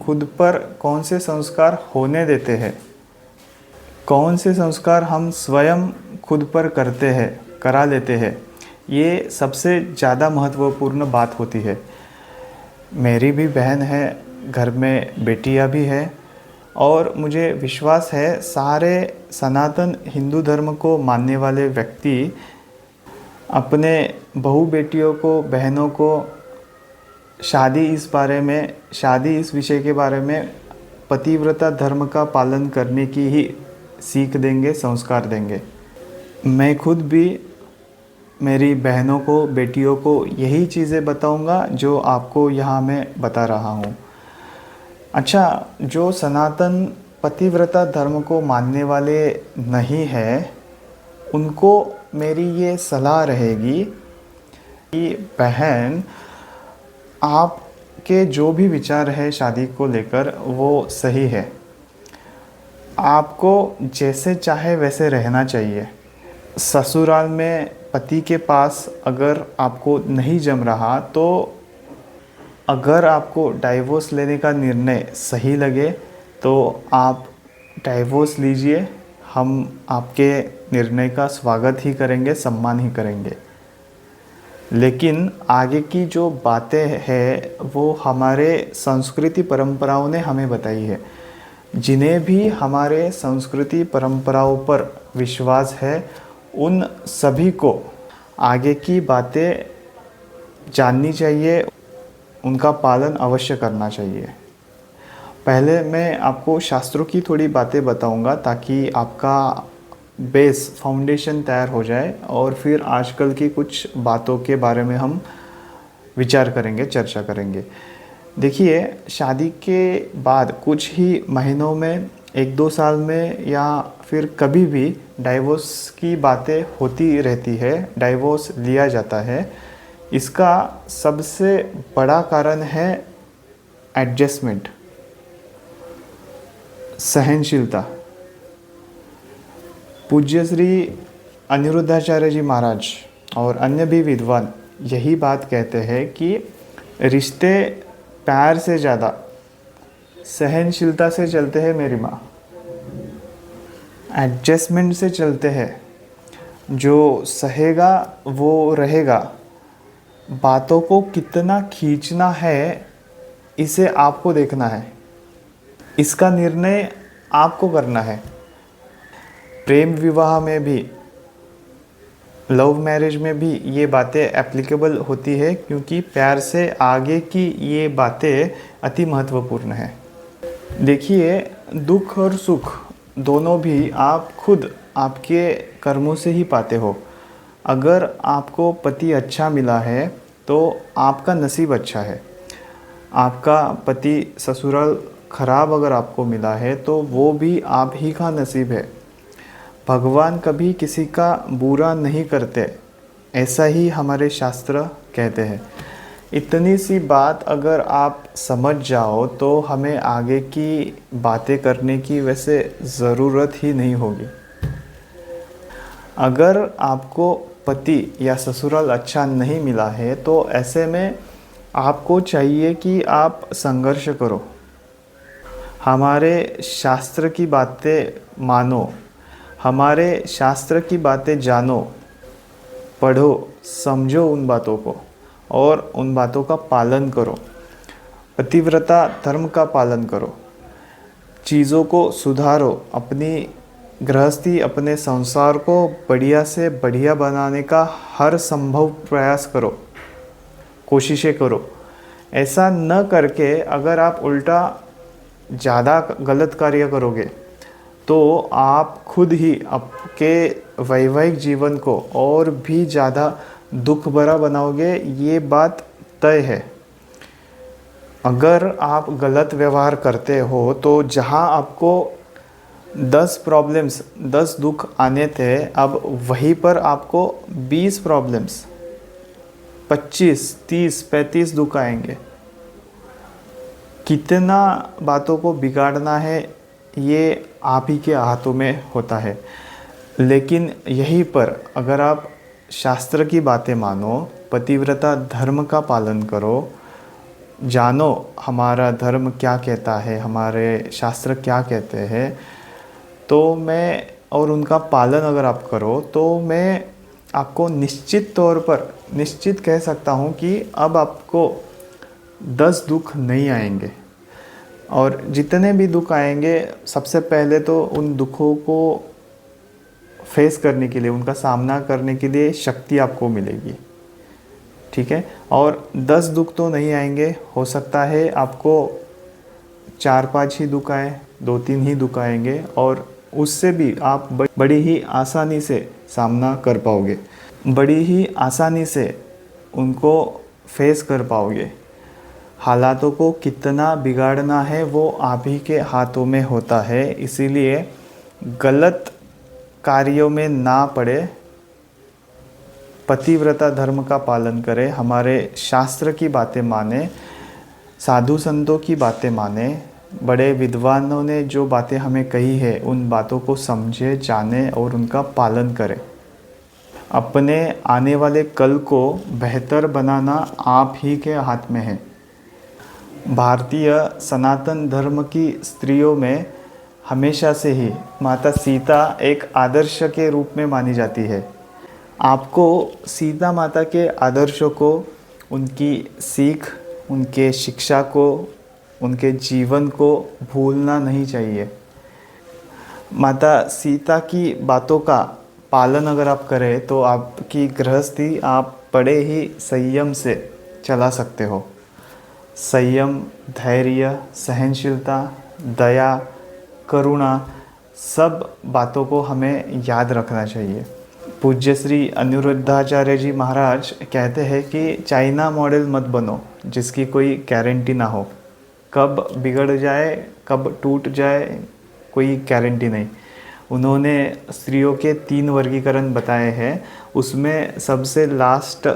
खुद पर कौन से संस्कार होने देते हैं, कौन से संस्कार हम स्वयं खुद पर करते हैं, करा लेते हैं। ये सबसे ज़्यादा महत्वपूर्ण बात होती है। मेरी भी बहन है, घर में बेटियां भी है, और मुझे विश्वास है सारे सनातन हिंदू धर्म को मानने वाले व्यक्ति अपने बहू बेटियों को, बहनों को शादी, इस विषय के बारे में पतिव्रता धर्म का पालन करने की ही सीख देंगे, संस्कार देंगे। मैं खुद भी मेरी बहनों को, बेटियों को यही चीज़ें बताऊंगा जो आपको यहाँ मैं बता रहा हूँ। अच्छा, जो सनातन पतिव्रता धर्म को मानने वाले नहीं हैं, उनको मेरी ये सलाह रहेगी कि बहन, आप आपके जो भी विचार है शादी को लेकर वो सही है। आपको जैसे चाहे वैसे रहना चाहिए। ससुराल में पति के पास अगर आपको नहीं जम रहा तो अगर आपको डाइवोर्स लेने का निर्णय सही लगे तो आप डाइवोर्स लीजिए। हम आपके निर्णय का स्वागत ही करेंगे, सम्मान ही करेंगे। लेकिन आगे की जो बातें हैं वो हमारे संस्कृति परंपराओं ने हमें बताई है। जिन्हें भी हमारे संस्कृति परंपराओं पर विश्वास है उन सभी को आगे की बातें जाननी चाहिए, उनका पालन अवश्य करना चाहिए। पहले मैं आपको शास्त्रों की थोड़ी बातें बताऊंगा ताकि आपका बेस फाउंडेशन तैयार हो जाए और फिर आजकल की कुछ बातों के बारे में हम विचार करेंगे, चर्चा करेंगे। देखिए, शादी के बाद कुछ ही महीनों में, 1-2 साल में या फिर कभी भी डाइवोर्स की बातें होती रहती है, डाइवोर्स लिया जाता है। इसका सबसे बड़ा कारण है एडजस्टमेंट, सहनशीलता। पूज्य श्री अनिरुद्धाचार्य जी महाराज और अन्य भी विद्वान यही बात कहते हैं कि रिश्ते प्यार से ज़्यादा सहनशीलता से चलते हैं मेरी माँ, एडजस्टमेंट से चलते हैं। जो सहेगा वो रहेगा। बातों को कितना खींचना है इसे आपको देखना है, इसका निर्णय आपको करना है। प्रेम विवाह में भी, लव मैरिज में भी ये बातें एप्लीकेबल होती है क्योंकि प्यार से आगे की ये बातें अति महत्वपूर्ण है। देखिए, दुख और सुख दोनों भी आप खुद आपके कर्मों से ही पाते हो। अगर आपको पति अच्छा मिला है तो आपका नसीब अच्छा है। आपका पति ससुराल खराब अगर आपको मिला है तो वो भी आप ही का नसीब है। भगवान कभी किसी का बुरा नहीं करते, ऐसा ही हमारे शास्त्र कहते हैं। इतनी सी बात अगर आप समझ जाओ तो हमें आगे की बातें करने की वैसे ज़रूरत ही नहीं होगी। अगर आपको पति या ससुराल अच्छा नहीं मिला है तो ऐसे में आपको चाहिए कि आप संघर्ष करो, हमारे शास्त्र की बातें मानो, हमारे शास्त्र की बातें जानो, पढ़ो, समझो उन बातों को और उन बातों का पालन करो। पतिव्रता धर्म का पालन करो, चीज़ों को सुधारो, अपनी गृहस्थी, अपने संसार को बढ़िया से बढ़िया बनाने का हर संभव प्रयास करो, कोशिशें करो। ऐसा न करके अगर आप उल्टा ज़्यादा गलत कार्य करोगे तो आप खुद ही आपके वैवाहिक जीवन को और भी ज़्यादा दुख भरा बनाओगे, ये बात तय है। अगर आप गलत व्यवहार करते हो तो जहाँ आपको 10 प्रॉब्लम्स, 10 दुख आने थे, अब वहीं पर आपको 20 प्रॉब्लम्स, 25, 30, 35 दुख आएंगे। कितना बातों को बिगाड़ना है ये आप ही के हाथों में होता है। लेकिन यहीं पर अगर आप शास्त्र की बातें मानो, पतिव्रता धर्म का पालन करो, जानो हमारा धर्म क्या कहता है, हमारे शास्त्र क्या कहते हैं, तो मैं और उनका पालन अगर आप करो तो मैं आपको निश्चित तौर पर निश्चित कह सकता हूँ कि अब आपको 10 दुख नहीं आएंगे। और जितने भी दुख आएंगे, सबसे पहले तो उन दुखों को फेस करने के लिए, उनका सामना करने के लिए शक्ति आपको मिलेगी, ठीक है। और 10 दुख तो नहीं आएंगे, हो सकता है आपको 4-5 ही दुख आए, 2-3 ही दुख आएंगे और उससे भी आप बड़ी ही आसानी से सामना कर पाओगे, बड़ी ही आसानी से उनको फेस कर पाओगे। हालातों को कितना बिगाड़ना है वो आप ही के हाथों में होता है, इसीलिए गलत कार्यों में ना पड़े, पतिव्रता धर्म का पालन करें, हमारे शास्त्र की बातें माने, साधु संतों की बातें माने, बड़े विद्वानों ने जो बातें हमें कही है उन बातों को समझे, जाने और उनका पालन करें। अपने आने वाले कल को बेहतर बनाना आप ही के हाथ में है। भारतीय सनातन धर्म की स्त्रियों में हमेशा से ही माता सीता एक आदर्श के रूप में मानी जाती है। आपको सीता माता के आदर्शों को, उनकी सीख, उनके शिक्षा को, उनके जीवन को भूलना नहीं चाहिए। माता सीता की बातों का पालन अगर आप करें तो आपकी गृहस्थी आप बड़े ही संयम से चला सकते हो। संयम, धैर्य, सहनशीलता, दया, करुणा, सब बातों को हमें याद रखना चाहिए। पूज्य श्री अनिरुद्धाचार्य जी महाराज कहते हैं कि चाइना मॉडल मत बनो जिसकी कोई गारंटी ना हो। कब बिगड़ जाए, कब टूट जाए, कोई गारंटी नहीं। उन्होंने स्त्रियों के 3 वर्गीकरण बताए हैं, उसमें सबसे लास्ट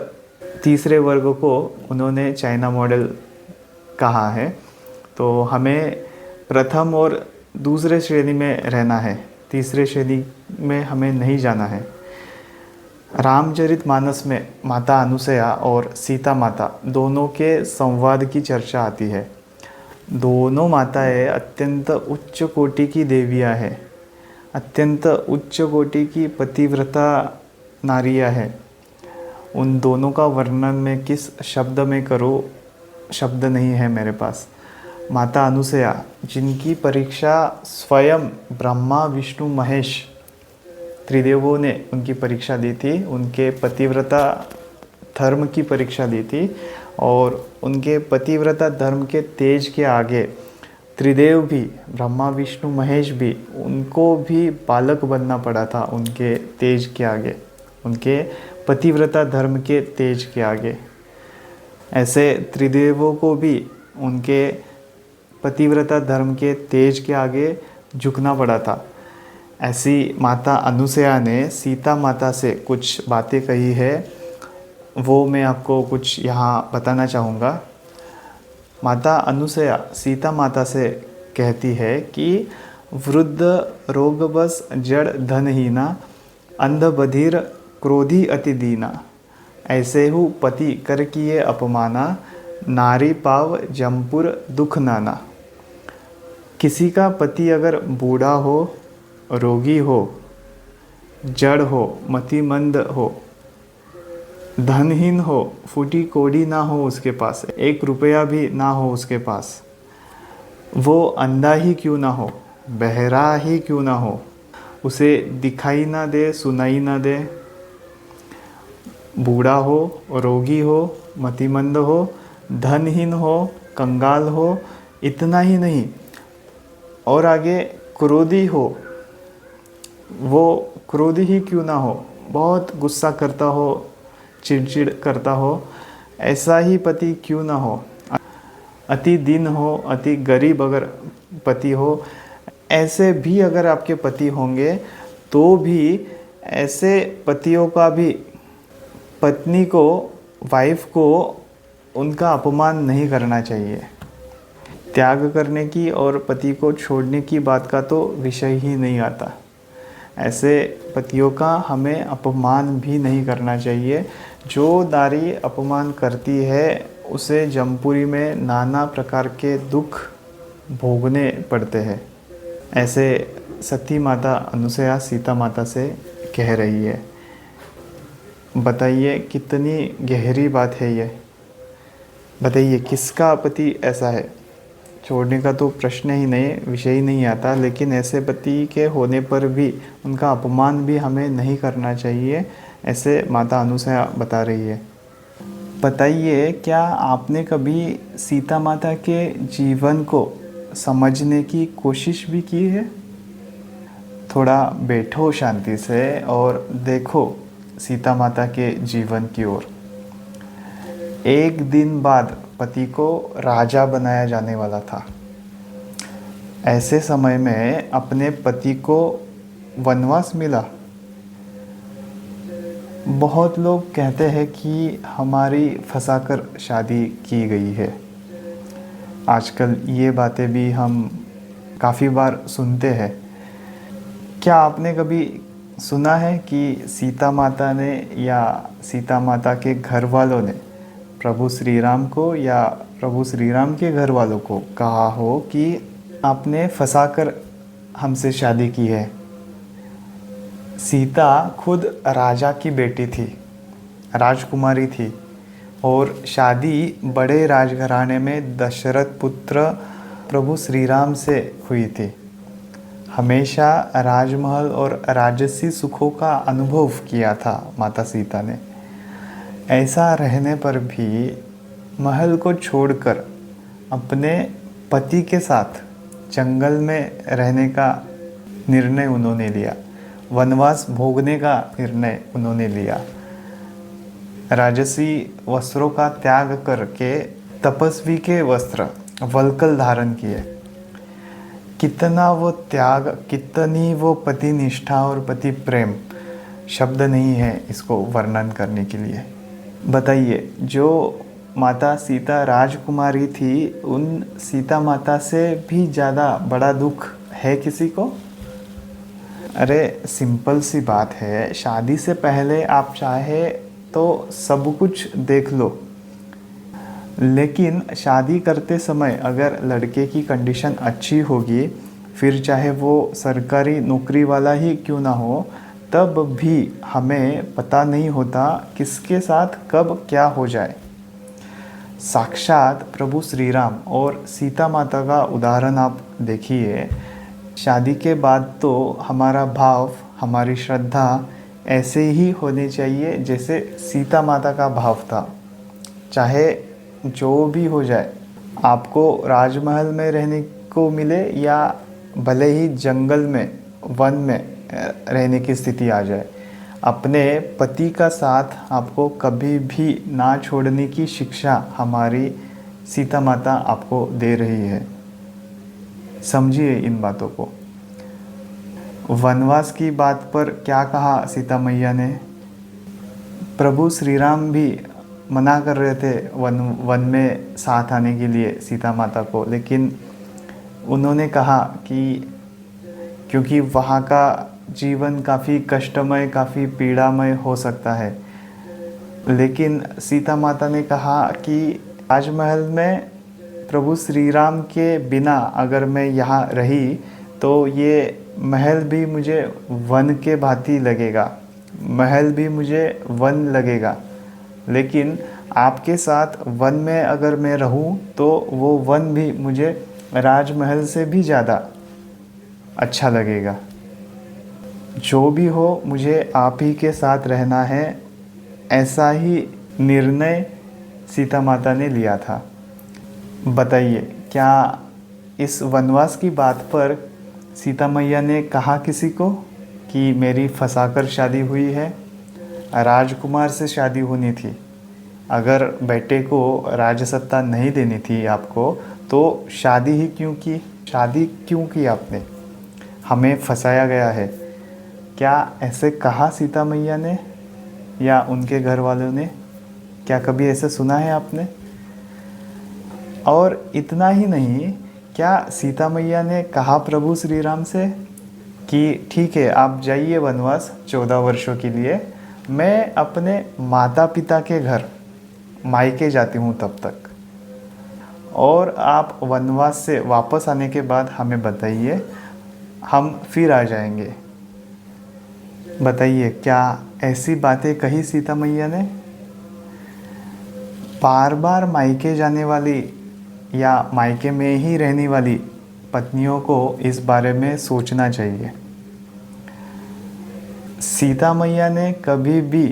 तीसरे वर्ग को उन्होंने चाइना मॉडल कहा है। तो हमें प्रथम और दूसरे श्रेणी में रहना है, तीसरे श्रेणी में हमें नहीं जाना है। रामचरितमानस में माता अनुसया और सीता माता दोनों के संवाद की चर्चा आती है। दोनों माताएं अत्यंत उच्च कोटि की देवियां हैं, अत्यंत उच्च कोटि की पतिव्रता नारियां हैं। उन दोनों का वर्णन मैं किस शब्द में करूं, शब्द नहीं है मेरे पास। माता अनुसया, जिनकी परीक्षा स्वयं ब्रह्मा विष्णु महेश त्रिदेवों ने उनकी परीक्षा दी थी, उनके पतिव्रता धर्म की परीक्षा दी थी, और उनके पतिव्रता धर्म के तेज के आगे त्रिदेव भी, ब्रह्मा विष्णु महेश भी, उनको भी बालक बनना पड़ा था उनके तेज के आगे, उनके पतिव्रता धर्म के तेज के आगे। ऐसे त्रिदेवों को भी उनके पतिव्रता धर्म के तेज के आगे झुकना पड़ा था। ऐसी माता अनुसया ने सीता माता से कुछ बातें कही है, वो मैं आपको कुछ यहाँ बताना चाहूँगा। माता अनुसया सीता माता से कहती है कि वृद्ध रोगबस जड़ धनहीना, अंध बधिर क्रोधी अति दीना, ऐसे हु पति कर किए अपमाना, नारी पाव जमपुर दुख नाना। किसी का पति अगर बूढ़ा हो, रोगी हो, जड़ हो, मतिमंद हो, धनहीन हो, फूटी कोड़ी ना हो उसके पास, 1 रुपया भी ना हो उसके पास, वो अंधा ही क्यों ना हो, बहरा ही क्यों ना हो, उसे दिखाई ना दे, सुनाई ना दे, बूढ़ा हो, रोगी हो, मतिमंद हो, धनहीन हो, कंगाल हो, इतना ही नहीं और आगे क्रोधी हो, वो क्रोधी ही क्यों ना हो, बहुत गुस्सा करता हो, चिड़चिड़ करता हो, ऐसा ही पति क्यों ना हो। अति दीन हो, अति गरीब अगर पति हो, ऐसे भी अगर आपके पति होंगे तो भी ऐसे पतियों का भी पत्नी को, वाइफ को उनका अपमान नहीं करना चाहिए। त्याग करने की और पति को छोड़ने की बात का तो विषय ही नहीं आता। ऐसे पतियों का हमें अपमान भी नहीं करना चाहिए। जो नारी अपमान करती है उसे जमपुरी में नाना प्रकार के दुख भोगने पड़ते हैं। ऐसे सती माता अनुसया सीता माता से कह रही है। बताइए कितनी गहरी बात है ये। बताइए किसका पति ऐसा है। छोड़ने का तो प्रश्न ही नहीं, विषय ही नहीं आता, लेकिन ऐसे पति के होने पर भी उनका अपमान भी हमें नहीं करना चाहिए, ऐसे माता अनुसया बता रही है। बताइए क्या आपने कभी सीता माता के जीवन को समझने की कोशिश भी की है? थोड़ा बैठो शांति से और देखो सीता माता के जीवन की ओर। एक दिन बाद पति को राजा बनाया जाने वाला था। ऐसे समय में अपने पति को वनवास मिला। बहुत लोग कहते हैं कि हमारी फंसाकर शादी की गई है। आजकल ये बातें भी हम काफ़ी बार सुनते हैं। क्या आपने कभी सुना है कि सीता माता ने या सीता माता के घर वालों ने प्रभु श्री राम को या प्रभु श्री राम के घर वालों को कहा हो कि आपने फंसाकर हमसे शादी की है? सीता खुद राजा की बेटी थी, राजकुमारी थी, और शादी बड़े राजघराने में दशरथ पुत्र प्रभु श्री राम से हुई थी। हमेशा राजमहल और राजसी सुखों का अनुभव किया था माता सीता ने। ऐसा रहने पर भी महल को छोड़कर अपने पति के साथ जंगल में रहने का निर्णय उन्होंने लिया, वनवास भोगने का निर्णय उन्होंने लिया। राजसी वस्त्रों का त्याग करके तपस्वी के वस्त्र वल्कल धारण किए। कितना वो त्याग, कितनी वो पति निष्ठा और पति प्रेम, शब्द नहीं है इसको वर्णन करने के लिए। बताइए, जो माता सीता राजकुमारी थी, उन सीता माता से भी ज़्यादा बड़ा दुख है किसी को? अरे सिंपल सी बात है, शादी से पहले आप चाहे तो सब कुछ देख लो, लेकिन शादी करते समय अगर लड़के की कंडीशन अच्छी होगी, फिर चाहे वो सरकारी नौकरी वाला ही क्यों ना हो, तब भी हमें पता नहीं होता किसके साथ कब क्या हो जाए। साक्षात प्रभु श्री राम और सीता माता का उदाहरण आप देखिए। शादी के बाद तो हमारा भाव, हमारी श्रद्धा ऐसे ही होनी चाहिए जैसे सीता माता का भाव था। चाहे जो भी हो जाए, आपको राजमहल में रहने को मिले या भले ही जंगल में, वन में रहने की स्थिति आ जाए, अपने पति का साथ आपको कभी भी ना छोड़ने की शिक्षा हमारी सीता माता आपको दे रही है। समझिए इन बातों को। वनवास की बात पर क्या कहा सीता मैया ने? प्रभु श्री राम भी मना कर रहे थे वन में साथ आने के लिए सीता माता को, लेकिन उन्होंने कहा कि क्योंकि वहाँ का जीवन काफ़ी कष्टमय, काफ़ी पीड़ामय हो सकता है, लेकिन सीता माता ने कहा कि राजमहल में प्रभु श्री राम के बिना अगर मैं यहाँ रही तो ये महल भी मुझे वन के भांति लगेगा, महल भी मुझे वन लगेगा, लेकिन आपके साथ वन में अगर मैं रहूं तो वो वन भी मुझे राजमहल से भी ज़्यादा अच्छा लगेगा। जो भी हो, मुझे आप ही के साथ रहना है, ऐसा ही निर्णय सीता माता ने लिया था। बताइए, क्या इस वनवास की बात पर सीता मैया ने कहा किसी को कि मेरी फंसाकर शादी हुई है? राजकुमार से शादी होनी थी। अगर बेटे को राजसत्ता नहीं देनी थी आपको, तो शादी ही क्यों की? शादी क्यों की आपने? हमें फंसाया गया है। क्या ऐसे कहा सीता मैया ने या उनके घर वालों ने? क्या कभी ऐसे सुना है आपने? और इतना ही नहीं, क्या सीता मैया ने कहा प्रभु श्री राम से कि ठीक है, आप जाइए वनवास 14 वर्षों के लिए, मैं अपने माता पिता के घर मायके जाती हूँ तब तक, और आप वनवास से वापस आने के बाद हमें बताइए, हम फिर आ जाएंगे। बताइए, क्या ऐसी बातें कही सीता मैया ने? बार बार मायके जाने वाली या मायके में ही रहने वाली पत्नियों को इस बारे में सोचना चाहिए। सीता मैया ने कभी भी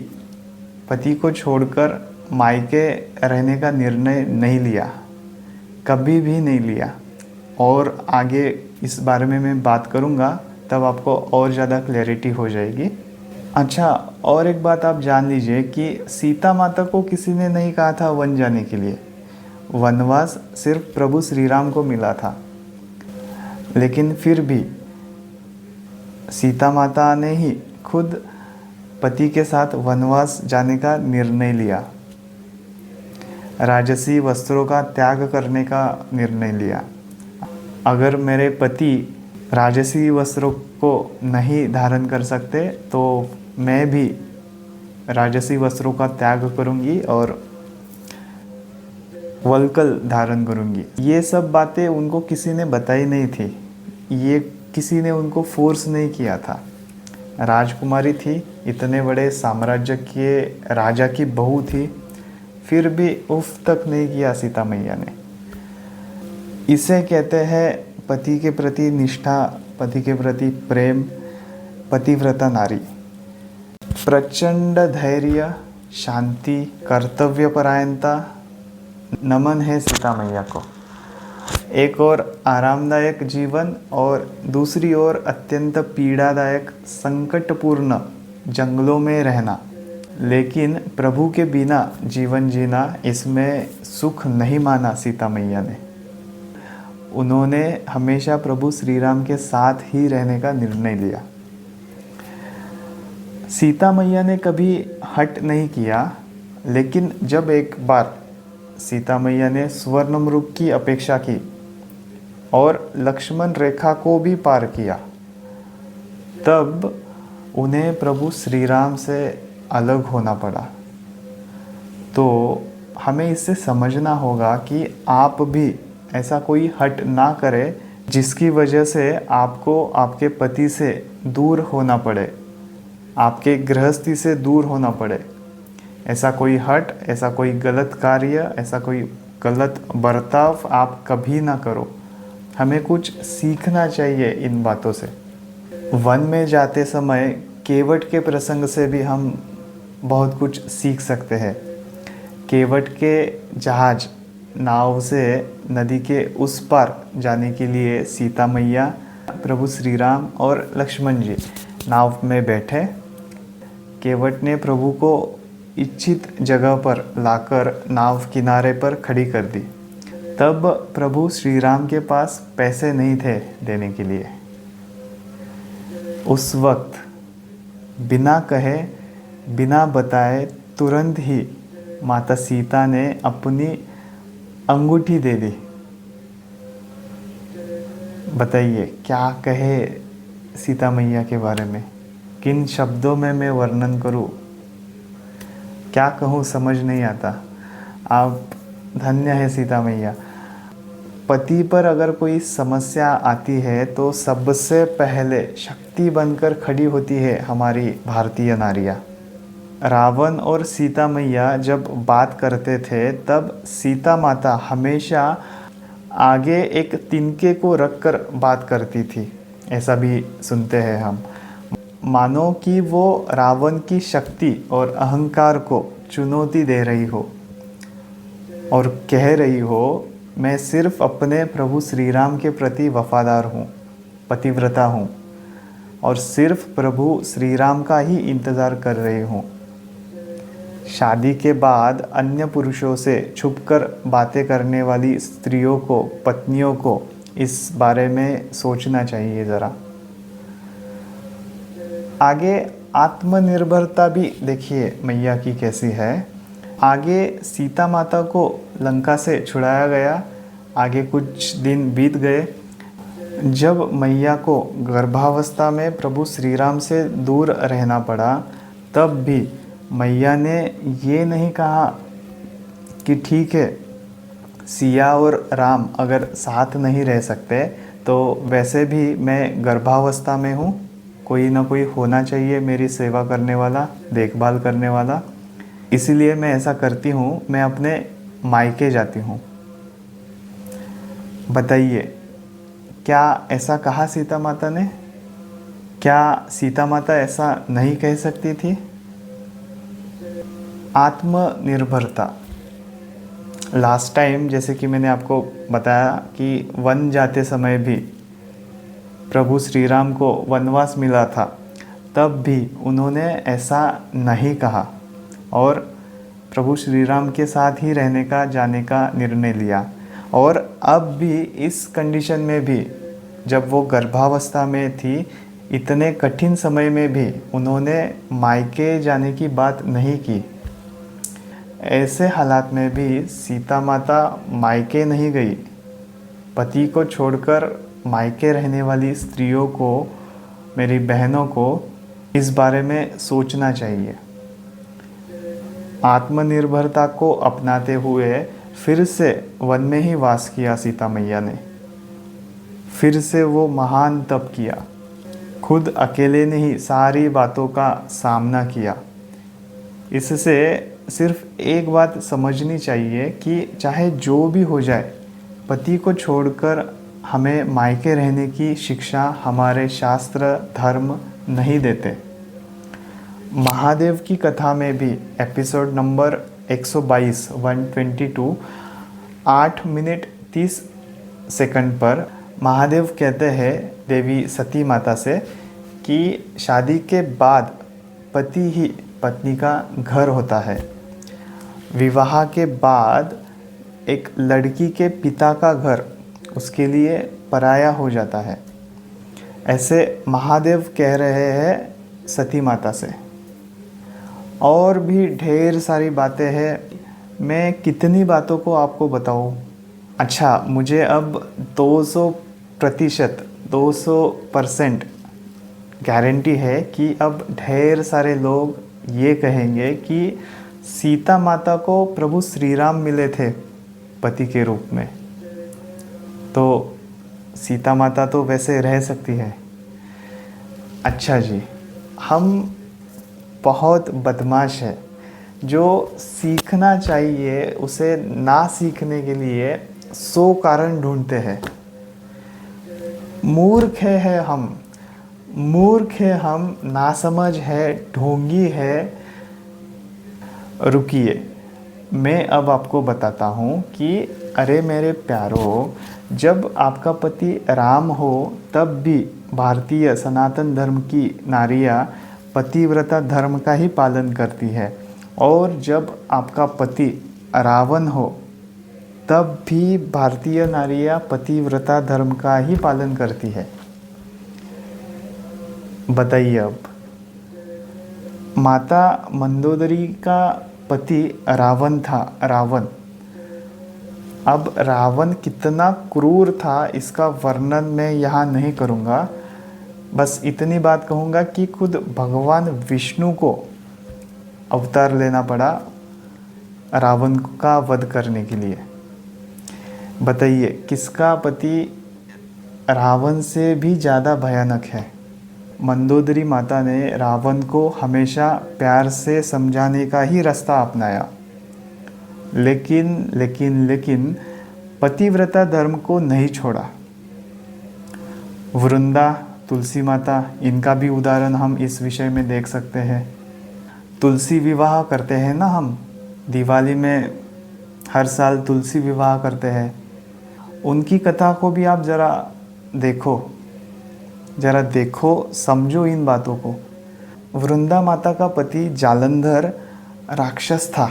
पति को छोड़कर मायके रहने का निर्णय नहीं लिया, कभी भी नहीं लिया। और आगे इस बारे में मैं बात करूँगा, तब आपको और ज़्यादा क्लैरिटी हो जाएगी। अच्छा, और एक बात आप जान लीजिए कि सीता माता को किसी ने नहीं कहा था वन जाने के लिए। वनवास सिर्फ प्रभु श्री राम को मिला था, लेकिन फिर भी सीता माता ने ही खुद पति के साथ वनवास जाने का निर्णय लिया। राजसी वस्त्रों का त्याग करने का निर्णय लिया। अगर मेरे पति राजसी वस्त्रों को नहीं धारण कर सकते तो मैं भी राजसी वस्त्रों का त्याग करूंगी और वल्कल धारण करूंगी। ये सब बातें उनको किसी ने बताई नहीं थी, ये किसी ने उनको फोर्स नहीं किया था। राजकुमारी थी, इतने बड़े साम्राज्य के राजा की बहू थी, फिर भी उफ तक नहीं किया सीता मैया ने। इसे कहते हैं पति के प्रति निष्ठा, पति के प्रति प्रेम, पतिव्रता नारी। प्रचंड धैर्य, शांति, कर्तव्यपरायणता, नमन है सीता मैया को। एक और आरामदायक जीवन और दूसरी ओर अत्यंत पीड़ादायक संकटपूर्ण जंगलों में रहना, लेकिन प्रभु के बिना जीवन जीना, इसमें सुख नहीं माना सीता मैया ने। उन्होंने हमेशा प्रभु श्री राम के साथ ही रहने का निर्णय लिया। सीता मैया ने कभी हट नहीं किया, लेकिन जब एक बार सीता मैया ने स्वर्ण मृग की अपेक्षा की और लक्ष्मण रेखा को भी पार किया, तब उन्हें प्रभु श्री राम से अलग होना पड़ा। तो हमें इससे समझना होगा कि आप भी ऐसा कोई हट ना करें जिसकी वजह से आपको आपके पति से दूर होना पड़े, आपके गृहस्थी से दूर होना पड़े। ऐसा कोई हट, ऐसा कोई गलत कार्य, ऐसा कोई गलत बर्ताव आप कभी ना करो। हमें कुछ सीखना चाहिए इन बातों से। वन में जाते समय केवट के प्रसंग से भी हम बहुत कुछ सीख सकते हैं। केवट के जहाज नाव से नदी के उस पार जाने के लिए सीता मैया, प्रभु श्री राम और लक्ष्मण जी नाव में बैठे। केवट ने प्रभु को इच्छित जगह पर लाकर नाव किनारे पर खड़ी कर दी। तब प्रभु श्री राम के पास पैसे नहीं थे देने के लिए। उस वक्त बिना कहे, बिना बताए तुरंत ही माता सीता ने अपनी अंगूठी दे दी। बताइए क्या कहे सीता मैया के बारे में, किन शब्दों में मैं वर्णन करूं, क्या कहूं, समझ नहीं आता। आप धन्य है सीता मैया। पति पर अगर कोई समस्या आती है तो सबसे पहले शक्ति बनकर खड़ी होती है हमारी भारतीय नारियाँ। रावण और सीता मैया जब बात करते थे तब सीता माता हमेशा आगे एक तिनके को रखकर बात करती थी, ऐसा भी सुनते हैं हम। मानो कि वो रावण की शक्ति और अहंकार को चुनौती दे रही हो और कह रही हो, मैं सिर्फ अपने प्रभु श्री राम के प्रति वफादार हूँ, पतिव्रता हूँ और सिर्फ प्रभु श्री राम का ही इंतज़ार कर रही हूँ। शादी के बाद अन्य पुरुषों से छुपकर बातें करने वाली स्त्रियों को, पत्नियों को इस बारे में सोचना चाहिए ज़रा। आगे आत्मनिर्भरता भी देखिए मैया की कैसी है। आगे सीता माता को लंका से छुड़ाया गया। आगे कुछ दिन बीत गए। जब मैया को गर्भावस्था में प्रभु श्री राम से दूर रहना पड़ा, तब भी मैया ने ये नहीं कहा कि ठीक है, सिया और राम अगर साथ नहीं रह सकते तो वैसे भी मैं गर्भावस्था में हूँ, कोई ना कोई होना चाहिए मेरी सेवा करने वाला, देखभाल करने वाला, इसीलिए मैं ऐसा करती हूँ, मैं अपने मायके जाती हूँ। बताइए क्या ऐसा कहा सीता माता ने? क्या सीता माता ऐसा नहीं कह सकती थी? आत्मनिर्भरता। लास्ट टाइम जैसे कि मैंने आपको बताया कि वन जाते समय भी प्रभु श्री राम को वनवास मिला था, तब भी उन्होंने ऐसा नहीं कहा और प्रभु श्री राम के साथ ही रहने का, जाने का निर्णय लिया। और अब भी इस कंडीशन में भी, जब वो गर्भावस्था में थी, इतने कठिन समय में भी उन्होंने मायके जाने की बात नहीं की। ऐसे हालात में भी सीता माता मायके नहीं गई। पति को छोड़कर मायके रहने वाली स्त्रियों को, मेरी बहनों को इस बारे में सोचना चाहिए। आत्मनिर्भरता को अपनाते हुए फिर से वन में ही वास किया सीता मैया ने। फिर से वो महान तप किया। खुद अकेले ने ही सारी बातों का सामना किया। इससे सिर्फ एक बात समझनी चाहिए कि चाहे जो भी हो जाए, पति को छोड़कर हमें मायके रहने की शिक्षा हमारे शास्त्र धर्म नहीं देते। महादेव की कथा में भी एपिसोड नंबर 122 122 8 मिनट 30 सेकंड पर महादेव कहते हैं देवी सती माता से कि शादी के बाद पति ही पत्नी का घर होता है। विवाह के बाद एक लड़की के पिता का घर उसके लिए पराया हो जाता है। ऐसे महादेव कह रहे हैं सती माता से। और भी ढेर सारी बातें हैं, मैं कितनी बातों को आपको बताऊं। अच्छा, मुझे अब 200% गारंटी है कि अब ढेर सारे लोग ये कहेंगे कि सीता माता को प्रभु श्री राम मिले थे पति के रूप में, तो सीता माता तो वैसे रह सकती है। अच्छा जी, हम बहुत बदमाश है जो सीखना चाहिए उसे ना सीखने के लिए 100 कारण ढूंढते हैं। मूर्ख है हम, नासमझ है, ढोंगी है। रुकिए, मैं अब आपको बताता हूँ कि अरे मेरे प्यारों, जब आपका पति राम हो तब भी भारतीय सनातन धर्म की नारियाँ पतिव्रता धर्म का ही पालन करती है, और जब आपका पति रावण हो तब भी भारतीय नारियाँ पतिव्रता धर्म का ही पालन करती है। बताइए, अब माता मंदोदरी का पति रावण था। अब रावण कितना क्रूर था इसका वर्णन मैं यहाँ नहीं करूँगा। बस इतनी बात कहूँगा कि खुद भगवान विष्णु को अवतार लेना पड़ा रावण का वध करने के लिए। बताइए, किसका पति रावण से भी ज़्यादा भयानक है? मंदोदरी माता ने रावण को हमेशा प्यार से समझाने का ही रास्ता अपनाया, लेकिन पतिव्रता धर्म को नहीं छोड़ा। वृंदा, तुलसी माता, इनका भी उदाहरण हम इस विषय में देख सकते हैं। तुलसी विवाह करते हैं ना हम, दिवाली में हर साल तुलसी विवाह करते हैं। उनकी कथा को भी आप ज़रा देखो, समझो इन बातों को। वृंदा माता का पति जालंधर राक्षस था,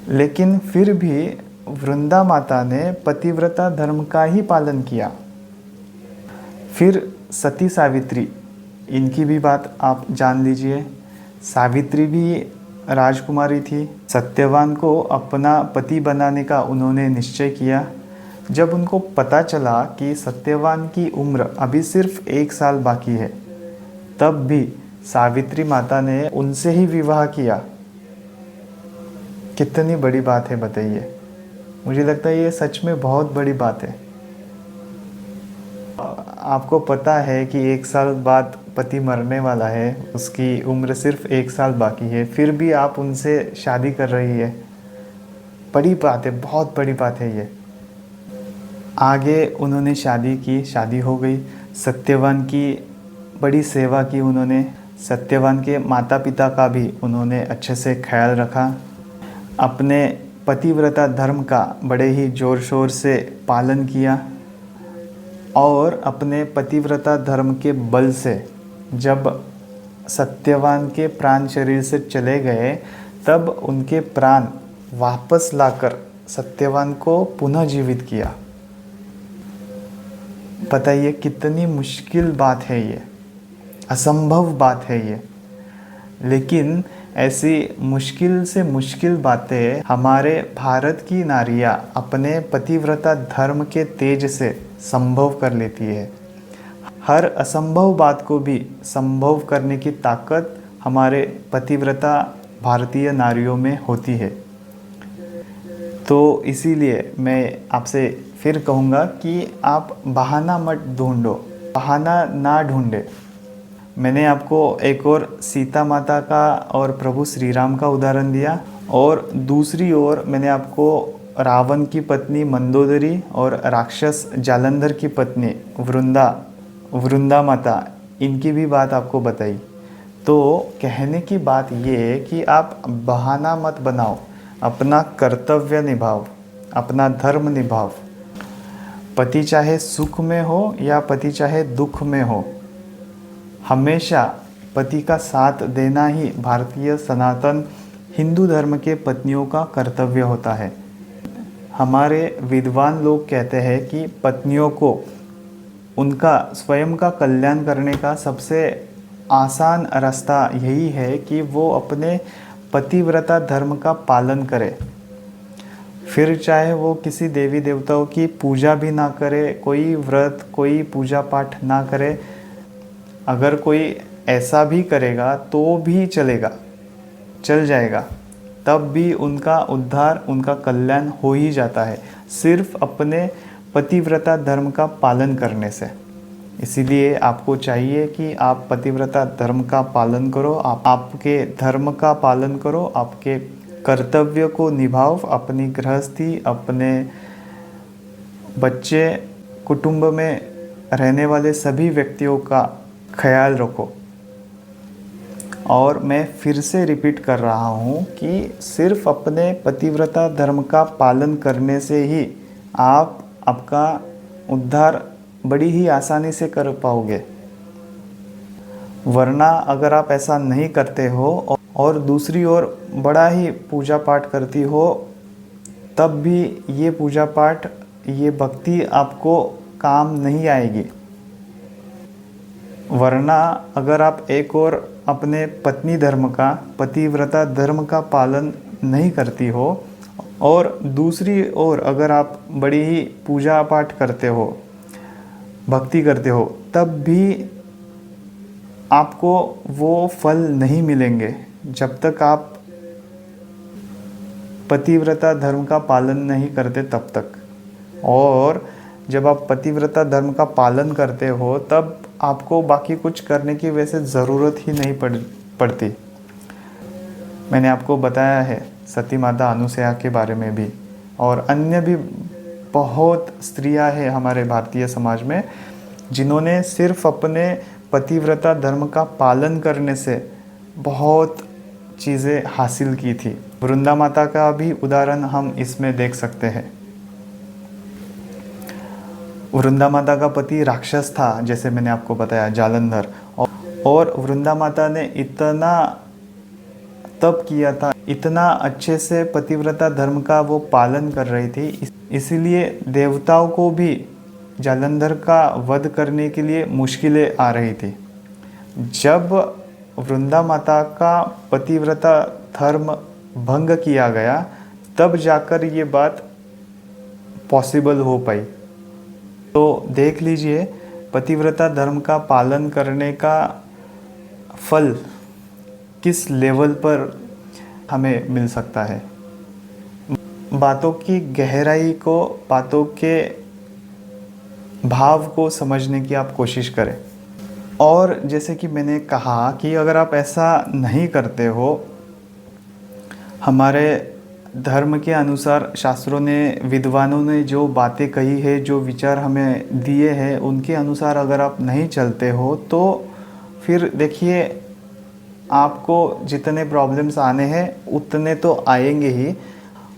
लेकिन फिर भी वृंदा माता ने पतिव्रता धर्म का ही पालन किया। फिर सती सावित्री, इनकी भी बात आप जान लीजिए। सावित्री भी राजकुमारी थी। सत्यवान को अपना पति बनाने का उन्होंने निश्चय किया। जब उनको पता चला कि सत्यवान की उम्र अभी सिर्फ 1 साल बाकी है, तब भी सावित्री माता ने उनसे ही विवाह किया। कितनी बड़ी बात है बताइए। मुझे लगता है ये सच में बहुत बड़ी बात है। आपको पता है कि 1 साल बाद पति मरने वाला है, उसकी उम्र सिर्फ 1 साल बाकी है, फिर भी आप उनसे शादी कर रही है। बड़ी बात है, बहुत बड़ी बात है ये। आगे उन्होंने शादी की, शादी हो गई। सत्यवान की बड़ी सेवा की उन्होंने। सत्यवान के माता पिता का भी उन्होंने अच्छे से ख्याल रखा। अपने पतिव्रता धर्म का बड़े ही ज़ोर शोर से पालन किया, और अपने पतिव्रता धर्म के बल से जब सत्यवान के प्राण शरीर से चले गए, तब उनके प्राण वापस लाकर सत्यवान को पुनः जीवित किया। बताइए कितनी मुश्किल बात है ये, असंभव बात है ये। लेकिन ऐसी मुश्किल से मुश्किल बातें हमारे भारत की नारियां अपने पतिव्रता धर्म के तेज से संभव कर लेती है। हर असंभव बात को भी संभव करने की ताकत हमारे पतिव्रता भारतीय नारियों में होती है। तो इसीलिए मैं आपसे फिर कहूँगा कि आप बहाना मत ढूंढो, बहाना ना ढूंढे। मैंने आपको एक और सीता माता का और प्रभु श्री राम का उदाहरण दिया, और दूसरी ओर मैंने आपको रावण की पत्नी मंदोदरी और राक्षस जालंधर की पत्नी वृंदा माता, इनकी भी बात आपको बताई। तो कहने की बात ये है कि आप बहाना मत बनाओ, अपना कर्तव्य निभाओ, अपना धर्म निभाओ। पति चाहे सुख में हो या पति चाहे दुख में हो, हमेशा पति का साथ देना ही भारतीय सनातन हिंदू धर्म के पत्नियों का कर्तव्य होता है। हमारे विद्वान लोग कहते हैं कि पत्नियों को उनका स्वयं का कल्याण करने का सबसे आसान रास्ता यही है कि वो अपने पतिव्रता धर्म का पालन करे। फिर चाहे वो किसी देवी देवताओं की पूजा भी ना करे, कोई व्रत कोई पूजा पाठ ना करे, अगर कोई ऐसा भी करेगा तो भी चलेगा, चल जाएगा, तब भी उनका उद्धार, उनका कल्याण हो ही जाता है, सिर्फ अपने पतिव्रता धर्म का पालन करने से। इसीलिए आपको चाहिए कि आप पतिव्रता धर्म का पालन करो, आपके धर्म का पालन करो, आपके कर्तव्य को निभाओ, अपनी गृहस्थी, अपने बच्चे, कुटुंब में रहने वाले सभी व्यक्तियों का ख्याल रखो। और मैं फिर से रिपीट कर रहा हूँ कि सिर्फ अपने पतिव्रता धर्म का पालन करने से ही आप आपका उद्धार बड़ी ही आसानी से कर पाओगे। वरना अगर आप ऐसा नहीं करते हो और दूसरी ओर बड़ा ही पूजा पाठ करती हो, तब भी ये पूजा पाठ, ये भक्ति आपको काम नहीं आएगी। वरना अगर आप एक और अपने पत्नी धर्म का, पतिव्रता धर्म का पालन नहीं करती हो और दूसरी ओर अगर आप बड़ी ही पूजा पाठ करते हो, भक्ति करते हो, तब भी आपको वो फल नहीं मिलेंगे जब तक आप पतिव्रता धर्म का पालन नहीं करते तब तक। और जब आप पतिव्रता धर्म का पालन करते हो तब आपको बाकी कुछ करने की वैसे ज़रूरत ही नहीं पड़ती। मैंने आपको बताया है सती माता अनुसुईया के बारे में भी, और अन्य भी बहुत स्त्रियां हैं हमारे भारतीय समाज में जिन्होंने सिर्फ अपने पतिव्रता धर्म का पालन करने से बहुत चीज़ें हासिल की थी। वृंदा माता का भी उदाहरण हम इसमें देख सकते हैं। वृंदा माता का पति राक्षस था, जैसे मैंने आपको बताया, जालंधर, और वृंदा माता ने इतना तप किया था, इतना अच्छे से पतिव्रता धर्म का वो पालन कर रही थी, इसीलिए देवताओं को भी जालंधर का वध करने के लिए मुश्किलें आ रही थी। जब वृंदा माता का पतिव्रता धर्म भंग किया गया, तब जाकर ये बात पॉसिबल हो पाई। तो देख लीजिए पतिव्रता धर्म का पालन करने का फल किस लेवल पर हमें मिल सकता है। बातों की गहराई को, बातों के भाव को समझने की आप कोशिश करें। और जैसे कि मैंने कहा कि अगर आप ऐसा नहीं करते हो, हमारे धर्म के अनुसार शास्त्रों ने, विद्वानों ने जो बातें कही है, जो विचार हमें दिए हैं, उनके अनुसार अगर आप नहीं चलते हो तो फिर देखिए आपको जितने प्रॉब्लम्स आने हैं उतने तो आएंगे ही।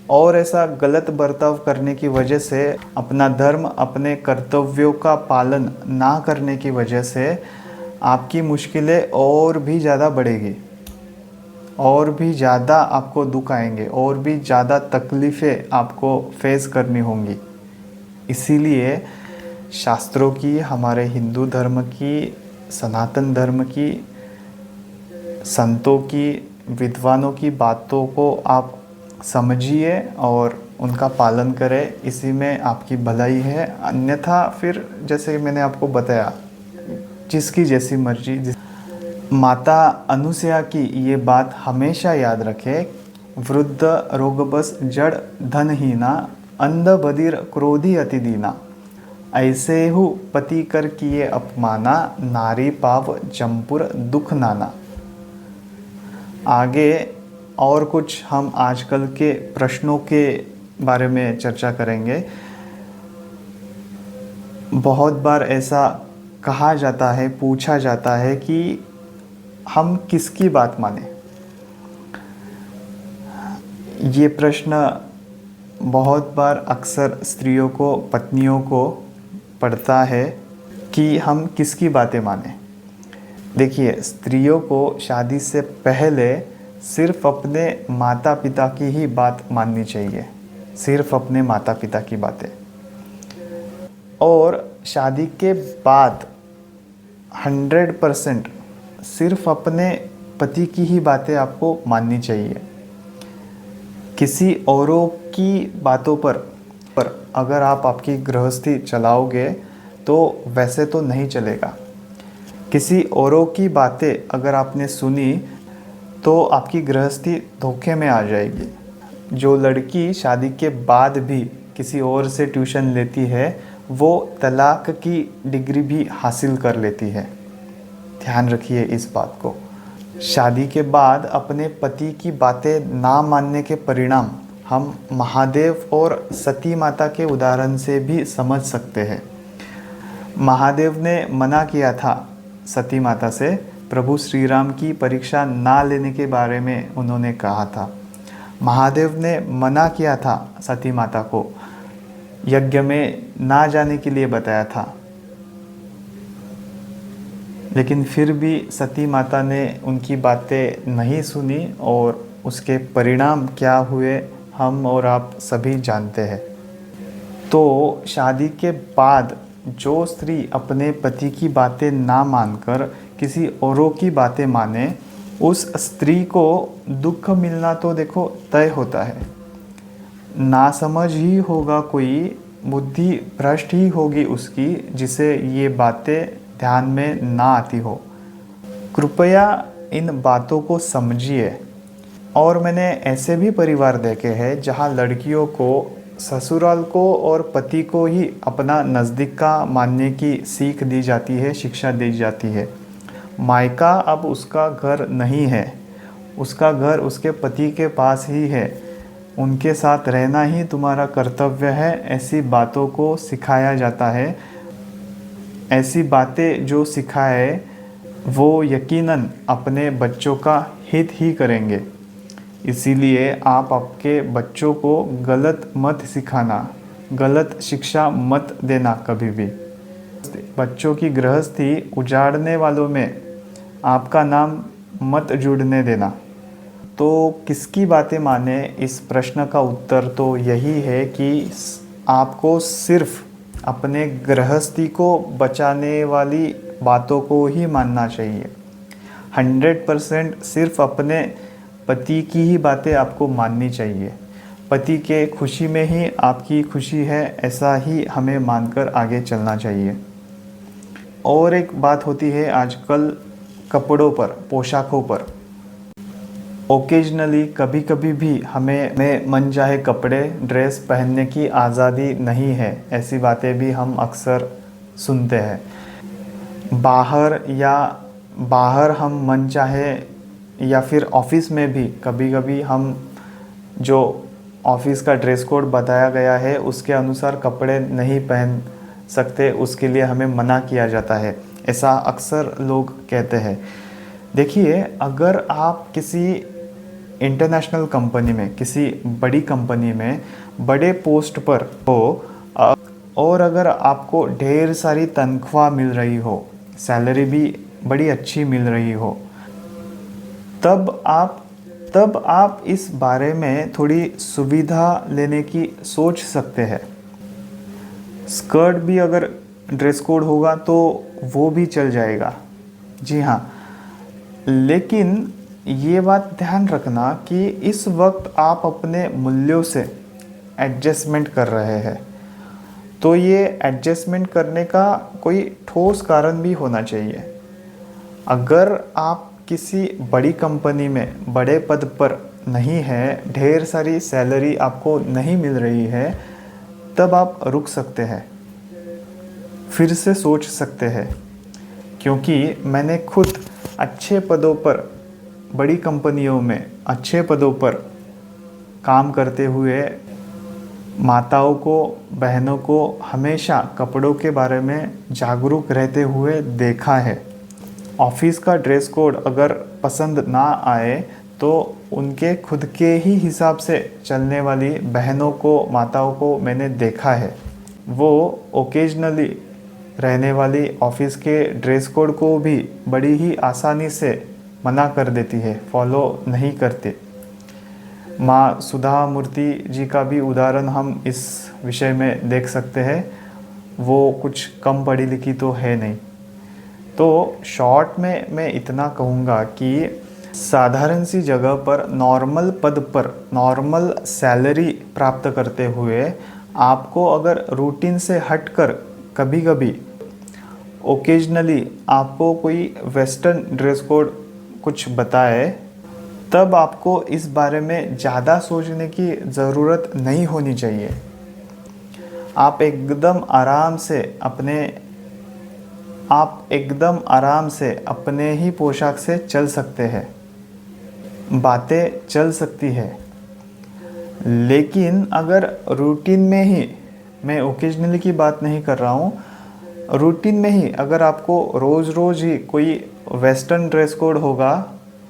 और ऐसा गलत बर्ताव करने की वजह से, अपना धर्म, अपने कर्तव्यों का पालन ना करने की वजह से आपकी मुश्किलें और भी ज़्यादा बढ़ेगी, और भी ज़्यादा आपको दुख आएंगे, और भी ज़्यादा तकलीफ़ें आपको फेस करनी होंगी। इसीलिए शास्त्रों की, हमारे हिंदू धर्म की, सनातन धर्म की, संतों की, विद्वानों की बातों को आप समझिए और उनका पालन करें, इसी में आपकी भलाई है। अन्यथा फिर जैसे मैंने आपको बताया, जिसकी जैसी मर्जी। माता अनुसया की ये बात हमेशा याद रखें, वृद्ध रोगबस जड़ धनहीना, अंध बधिर क्रोधी अति दीना, ऐसे हु पति कर किए अपमाना, नारी पाव जमपुर दुख नाना। आगे और कुछ हम आजकल के प्रश्नों के बारे में चर्चा करेंगे। बहुत बार ऐसा कहा जाता है, पूछा जाता है कि हम किसकी बात माने। ये प्रश्न बहुत बार अक्सर स्त्रियों को, पत्नियों को पड़ता है कि हम किसकी बातें माने। देखिए, स्त्रियों को शादी से पहले सिर्फ अपने माता पिता की ही बात माननी चाहिए, सिर्फ अपने माता पिता की बातें। और शादी के बाद 100% सिर्फ अपने पति की ही बातें आपको माननी चाहिए। किसी औरों की बातों पर अगर आप आपकी गृहस्थी चलाओगे तो वैसे तो नहीं चलेगा। किसी औरों की बातें अगर आपने सुनी तो आपकी गृहस्थी धोखे में आ जाएगी। जो लड़की शादी के बाद भी किसी और से ट्यूशन लेती है, वो तलाक की डिग्री भी हासिल कर लेती है। ध्यान रखिए इस बात को। शादी के बाद अपने पति की बातें ना मानने के परिणाम हम महादेव और सती माता के उदाहरण से भी समझ सकते हैं। महादेव ने मना किया था सती माता से, प्रभु श्री राम की परीक्षा ना लेने के बारे में उन्होंने कहा था। महादेव ने मना किया था सती माता को, यज्ञ में ना जाने के लिए बताया था, लेकिन फिर भी सती माता ने उनकी बातें नहीं सुनी और उसके परिणाम क्या हुए हम और आप सभी जानते हैं। तो शादी के बाद जो स्त्री अपने पति की बातें ना मानकर किसी औरों की बातें माने, उस स्त्री को दुख मिलना तो देखो तय होता है। नासमझ ही होगा, कोई बुद्धि भ्रष्ट ही होगी उसकी, जिसे ये बातें ध्यान में ना आती हो। कृपया इन बातों को समझिए। और मैंने ऐसे भी परिवार देखे हैं जहां लड़कियों को ससुराल को और पति को ही अपना नज़दीक का मानने की सीख दी जाती है, शिक्षा दी जाती है। मायका अब उसका घर नहीं है, उसका घर उसके पति के पास ही है, उनके साथ रहना ही तुम्हारा कर्तव्य है, ऐसी बातों को सिखाया जाता है। ऐसी बातें जो सिखाए वो यकीनन अपने बच्चों का हित ही करेंगे। इसीलिए आप आपके बच्चों को गलत मत सिखाना, गलत शिक्षा मत देना कभी भी। बच्चों की गृहस्थी उजाड़ने वालों में आपका नाम मत जुड़ने देना। तो किसकी बातें माने, इस प्रश्न का उत्तर तो यही है कि आपको सिर्फ अपने गृहस्थी को बचाने वाली बातों को ही मानना चाहिए। 100% सिर्फ अपने पति की ही बातें आपको माननी चाहिए। पति के खुशी में ही आपकी खुशी है, ऐसा ही हमें मानकर आगे चलना चाहिए। और एक बात होती है आजकल कपड़ों पर, पोशाकों पर। ओकेजनली कभी कभी भी हमें मन चाहे कपड़े, ड्रेस पहनने की आज़ादी नहीं है, ऐसी बातें भी हम अक्सर सुनते हैं। बाहर हम मन चाहे, या फिर ऑफिस में भी कभी कभी हम जो ऑफिस का ड्रेस कोड बताया गया है उसके अनुसार कपड़े नहीं पहन सकते, उसके लिए हमें मना किया जाता है, ऐसा अक्सर लोग कहते हैं। देखिए, अगर आप किसी इंटरनेशनल कंपनी में, किसी बड़ी कंपनी में बड़े पोस्ट पर हो और अगर आपको ढेर सारी तनख्वाह मिल रही हो, सैलरी भी बड़ी अच्छी मिल रही हो, तब आप इस बारे में थोड़ी सुविधा लेने की सोच सकते हैं। स्कर्ट भी अगर ड्रेस कोड होगा तो वो भी चल जाएगा, जी हाँ। लेकिन ये बात ध्यान रखना कि इस वक्त आप अपने मूल्यों से एडजस्टमेंट कर रहे हैं, तो ये एडजस्टमेंट करने का कोई ठोस कारण भी होना चाहिए। अगर आप किसी बड़ी कंपनी में बड़े पद पर नहीं हैं, ढेर सारी सैलरी आपको नहीं मिल रही है, तब आप रुक सकते हैं, फिर से सोच सकते हैं। क्योंकि मैंने खुद अच्छे पदों पर, बड़ी कंपनियों में अच्छे पदों पर काम करते हुए माताओं को, बहनों को हमेशा कपड़ों के बारे में जागरूक रहते हुए देखा है। ऑफिस का ड्रेस कोड अगर पसंद ना आए तो उनके खुद के ही हिसाब से चलने वाली बहनों को, माताओं को मैंने देखा है। वो ओकेजनली रहने वाली ऑफिस के ड्रेस कोड को भी बड़ी ही आसानी से मना कर देती है, फॉलो नहीं करते। माँ सुधा मूर्ति जी का भी उदाहरण हम इस विषय में देख सकते हैं। वो कुछ कम पढ़ी लिखी तो है नहीं। तो शॉर्ट में मैं इतना कहूँगा कि साधारण सी जगह पर, नॉर्मल पद पर, नॉर्मल सैलरी प्राप्त करते हुए आपको अगर रूटीन से हटकर कभी कभी ओकेजनली आपको कोई वेस्टर्न ड्रेस कोड कुछ बताए, तब आपको इस बारे में ज़्यादा सोचने की ज़रूरत नहीं होनी चाहिए। आप एकदम आराम से अपने ही पोशाक से चल सकते हैं, बातें चल सकती है। लेकिन अगर रूटीन में ही, मैं ओकेजनली की बात नहीं कर रहा हूँ, रूटीन में ही अगर आपको रोज़ रोज़ ही कोई वेस्टर्न ड्रेस कोड होगा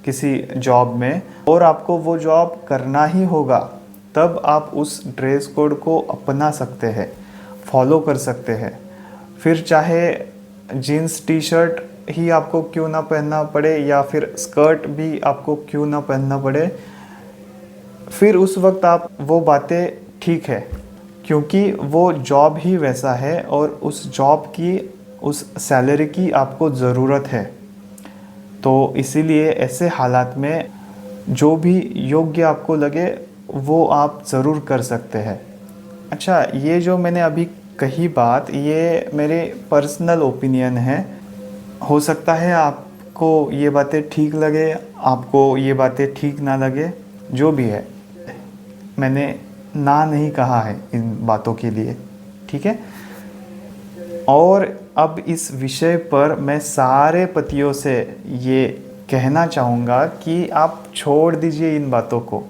किसी जॉब में और आपको वो जॉब करना ही होगा, तब आप उस ड्रेस कोड को अपना सकते हैं, फॉलो कर सकते हैं। फिर चाहे जीन्स टी शर्ट ही आपको क्यों ना पहनना पड़े या फिर स्कर्ट भी आपको क्यों ना पहनना पड़े, फिर उस वक्त आप वो बातें ठीक है, क्योंकि वो जॉब ही वैसा है और उस जॉब की, उस सैलरी की आपको ज़रूरत है। तो इसीलिए ऐसे हालात में जो भी योग्य आपको लगे वो आप ज़रूर कर सकते हैं। अच्छा, ये जो मैंने अभी कही बात, ये मेरे पर्सनल ओपिनियन है। हो सकता है आपको ये बातें ठीक लगे, आपको ये बातें ठीक ना लगे, जो भी है, मैंने ना नहीं कहा है इन बातों के लिए, ठीक है। और अब इस विषय पर मैं सारे पतियों से ये कहना चाहूँगा कि आप छोड़ दीजिए इन बातों को।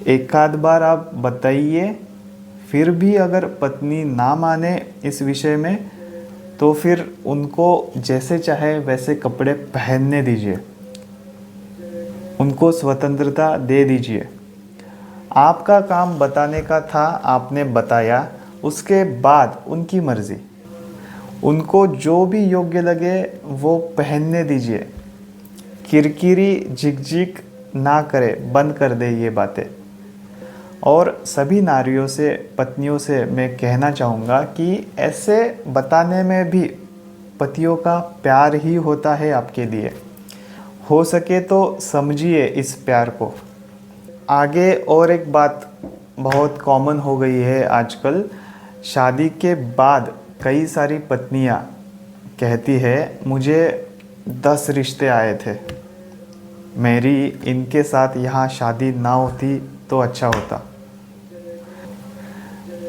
एक आध बार आप बताइए, फिर भी अगर पत्नी ना माने इस विषय में, तो फिर उनको जैसे चाहे वैसे कपड़े पहनने दीजिए, उनको स्वतंत्रता दे दीजिए। आपका काम बताने का था, आपने बताया, उसके बाद उनकी मर्ज़ी, उनको जो भी योग्य लगे वो पहनने दीजिए। किरकिरी झिकझिक ना करे, बंद कर दे ये बातें। और सभी नारियों से, पत्नियों से मैं कहना चाहूँगा कि ऐसे बताने में भी पतियों का प्यार ही होता है आपके लिए। हो सके तो समझिए इस प्यार को। आगे और एक बात बहुत कॉमन हो गई है आजकल, शादी के बाद कई सारी पत्नियां कहती है मुझे 10 रिश्ते आए थे, मेरी इनके साथ यहाँ शादी ना होती तो अच्छा होता।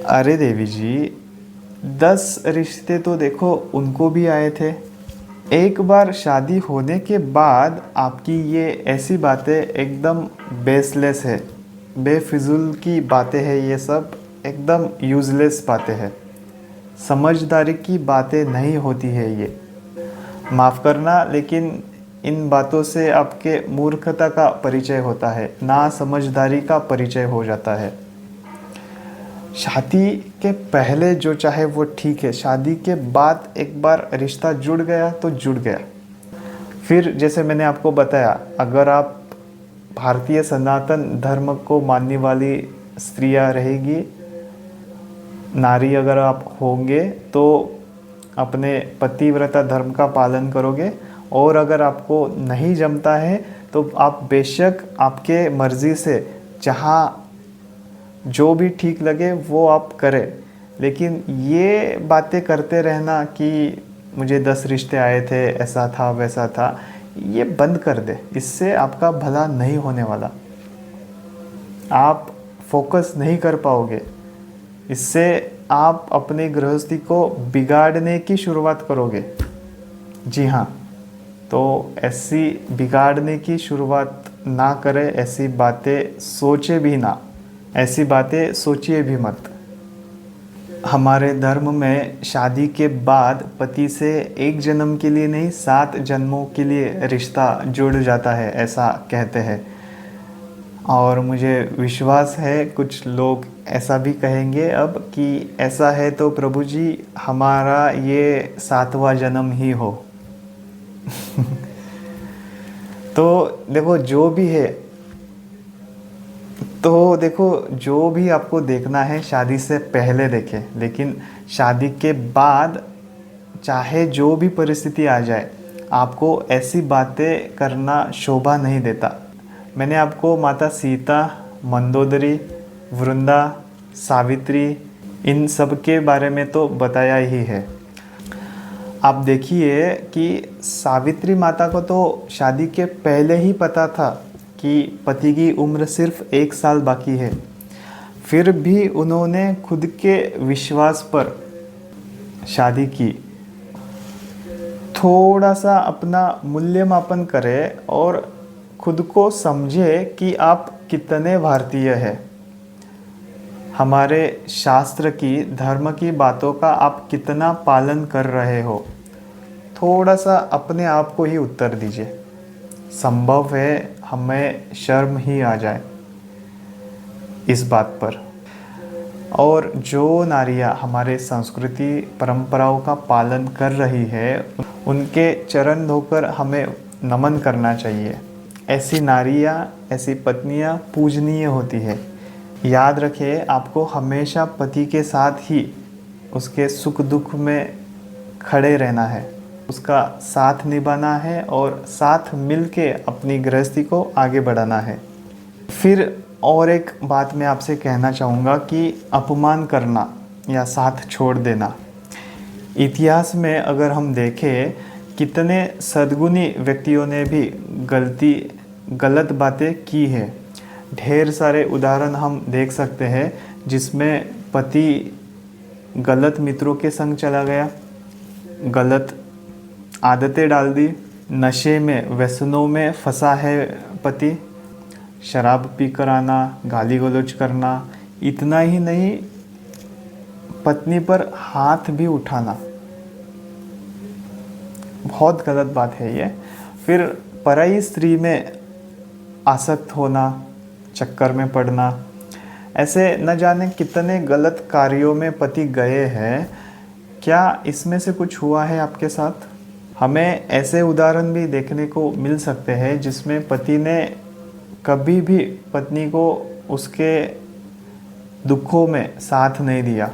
अरे देवी जी, 10 रिश्ते तो देखो उनको भी आए थे। एक बार शादी होने के बाद आपकी ये ऐसी बातें एकदम बेसलेस है, बेफिजुल की बातें हैं, ये सब एकदम यूज़लेस बातें हैं, समझदारी की बातें नहीं होती है ये। माफ़ करना, लेकिन इन बातों से आपके मूर्खता का परिचय होता है, ना समझदारी का परिचय हो जाता है। शादी के पहले जो चाहे वो ठीक है, शादी के बाद एक बार रिश्ता जुड़ गया तो जुड़ गया। फिर जैसे मैंने आपको बताया, अगर आप भारतीय सनातन धर्म को मानने वाली स्त्रियां रहेगी, नारी अगर आप होंगे, तो अपने पतिव्रता धर्म का पालन करोगे। और अगर आपको नहीं जमता है तो आप बेशक आपके मर्ज़ी से जहाँ जो भी ठीक लगे वो आप करें, लेकिन ये बातें करते रहना कि मुझे 10 रिश्ते आए थे, ऐसा था वैसा था, ये बंद कर दे। इससे आपका भला नहीं होने वाला, आप फोकस नहीं कर पाओगे। इससे आप अपनी गृहस्थी को बिगाड़ने की शुरुआत करोगे। जी हाँ, तो ऐसी बिगाड़ने की शुरुआत ना करें, ऐसी बातें सोचे भी ना, ऐसी बातें सोचिए भी मत। हमारे धर्म में शादी के बाद पति से एक जन्म के लिए नहीं 7 जन्मों के लिए रिश्ता जुड़ जाता है, ऐसा कहते हैं। और मुझे विश्वास है कुछ लोग ऐसा भी कहेंगे अब कि ऐसा है तो प्रभु जी हमारा ये 7वां जन्म ही हो। तो देखो जो भी है, तो देखो जो भी आपको देखना है शादी से पहले देखें, लेकिन शादी के बाद चाहे जो भी परिस्थिति आ जाए, आपको ऐसी बातें करना शोभा नहीं देता। मैंने आपको माता सीता, मंदोदरी, वृंदा, सावित्री, इन सब के बारे में तो बताया ही है। आप देखिए कि सावित्री माता को तो शादी के पहले ही पता था कि पति की उम्र सिर्फ 1 साल बाकी है, फिर भी उन्होंने खुद के विश्वास पर शादी की। थोड़ा सा अपना मूल्यमापन करें और खुद को समझे कि आप कितने भारतीय हैं। हमारे शास्त्र की, धर्म की बातों का आप कितना पालन कर रहे हो, थोड़ा सा अपने आप को ही उत्तर दीजिए। संभव है हमें शर्म ही आ जाए इस बात पर। और जो नारियां हमारे संस्कृति परंपराओं का पालन कर रही है, उनके चरण धोकर हमें नमन करना चाहिए। ऐसी नारियां, ऐसी पत्नियां पूजनीय होती है। याद रखें, आपको हमेशा पति के साथ ही उसके सुख दुख में खड़े रहना है, उसका साथ निभाना है और साथ मिलके अपनी गृहस्थी को आगे बढ़ाना है। फिर और एक बात मैं आपसे कहना चाहूँगा कि अपमान करना या साथ छोड़ देना, इतिहास में अगर हम देखें कितने सद्गुणी व्यक्तियों ने भी गलत बातें की है। ढेर सारे उदाहरण हम देख सकते हैं जिसमें पति गलत मित्रों के संग चला गया, गलत आदतें डाल दी, नशे में, व्यसनों में फंसा है पति, शराब पीकर आना, गाली गलौज करना, इतना ही नहीं पत्नी पर हाथ भी उठाना, बहुत गलत बात है ये। फिर पराई स्त्री में आसक्त होना, चक्कर में पड़ना, ऐसे न जाने कितने गलत कार्यों में पति गए हैं। क्या इसमें से कुछ हुआ है आपके साथ? हमें ऐसे उदाहरण भी देखने को मिल सकते हैं जिसमें पति ने कभी भी पत्नी को उसके दुखों में साथ नहीं दिया,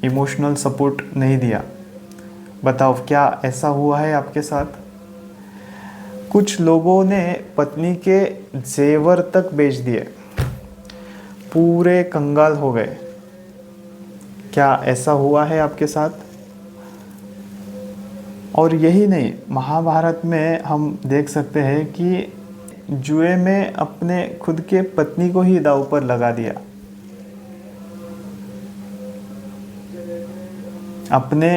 इमोशनल सपोर्ट नहीं दिया। बताओ क्या ऐसा हुआ है आपके साथ? कुछ लोगों ने पत्नी के जेवर तक बेच दिए, पूरे कंगाल हो गए। क्या ऐसा हुआ है आपके साथ? और यही नहीं, महाभारत में हम देख सकते हैं कि जुए में अपने खुद के पत्नी को ही दांव पर लगा दिया। अपने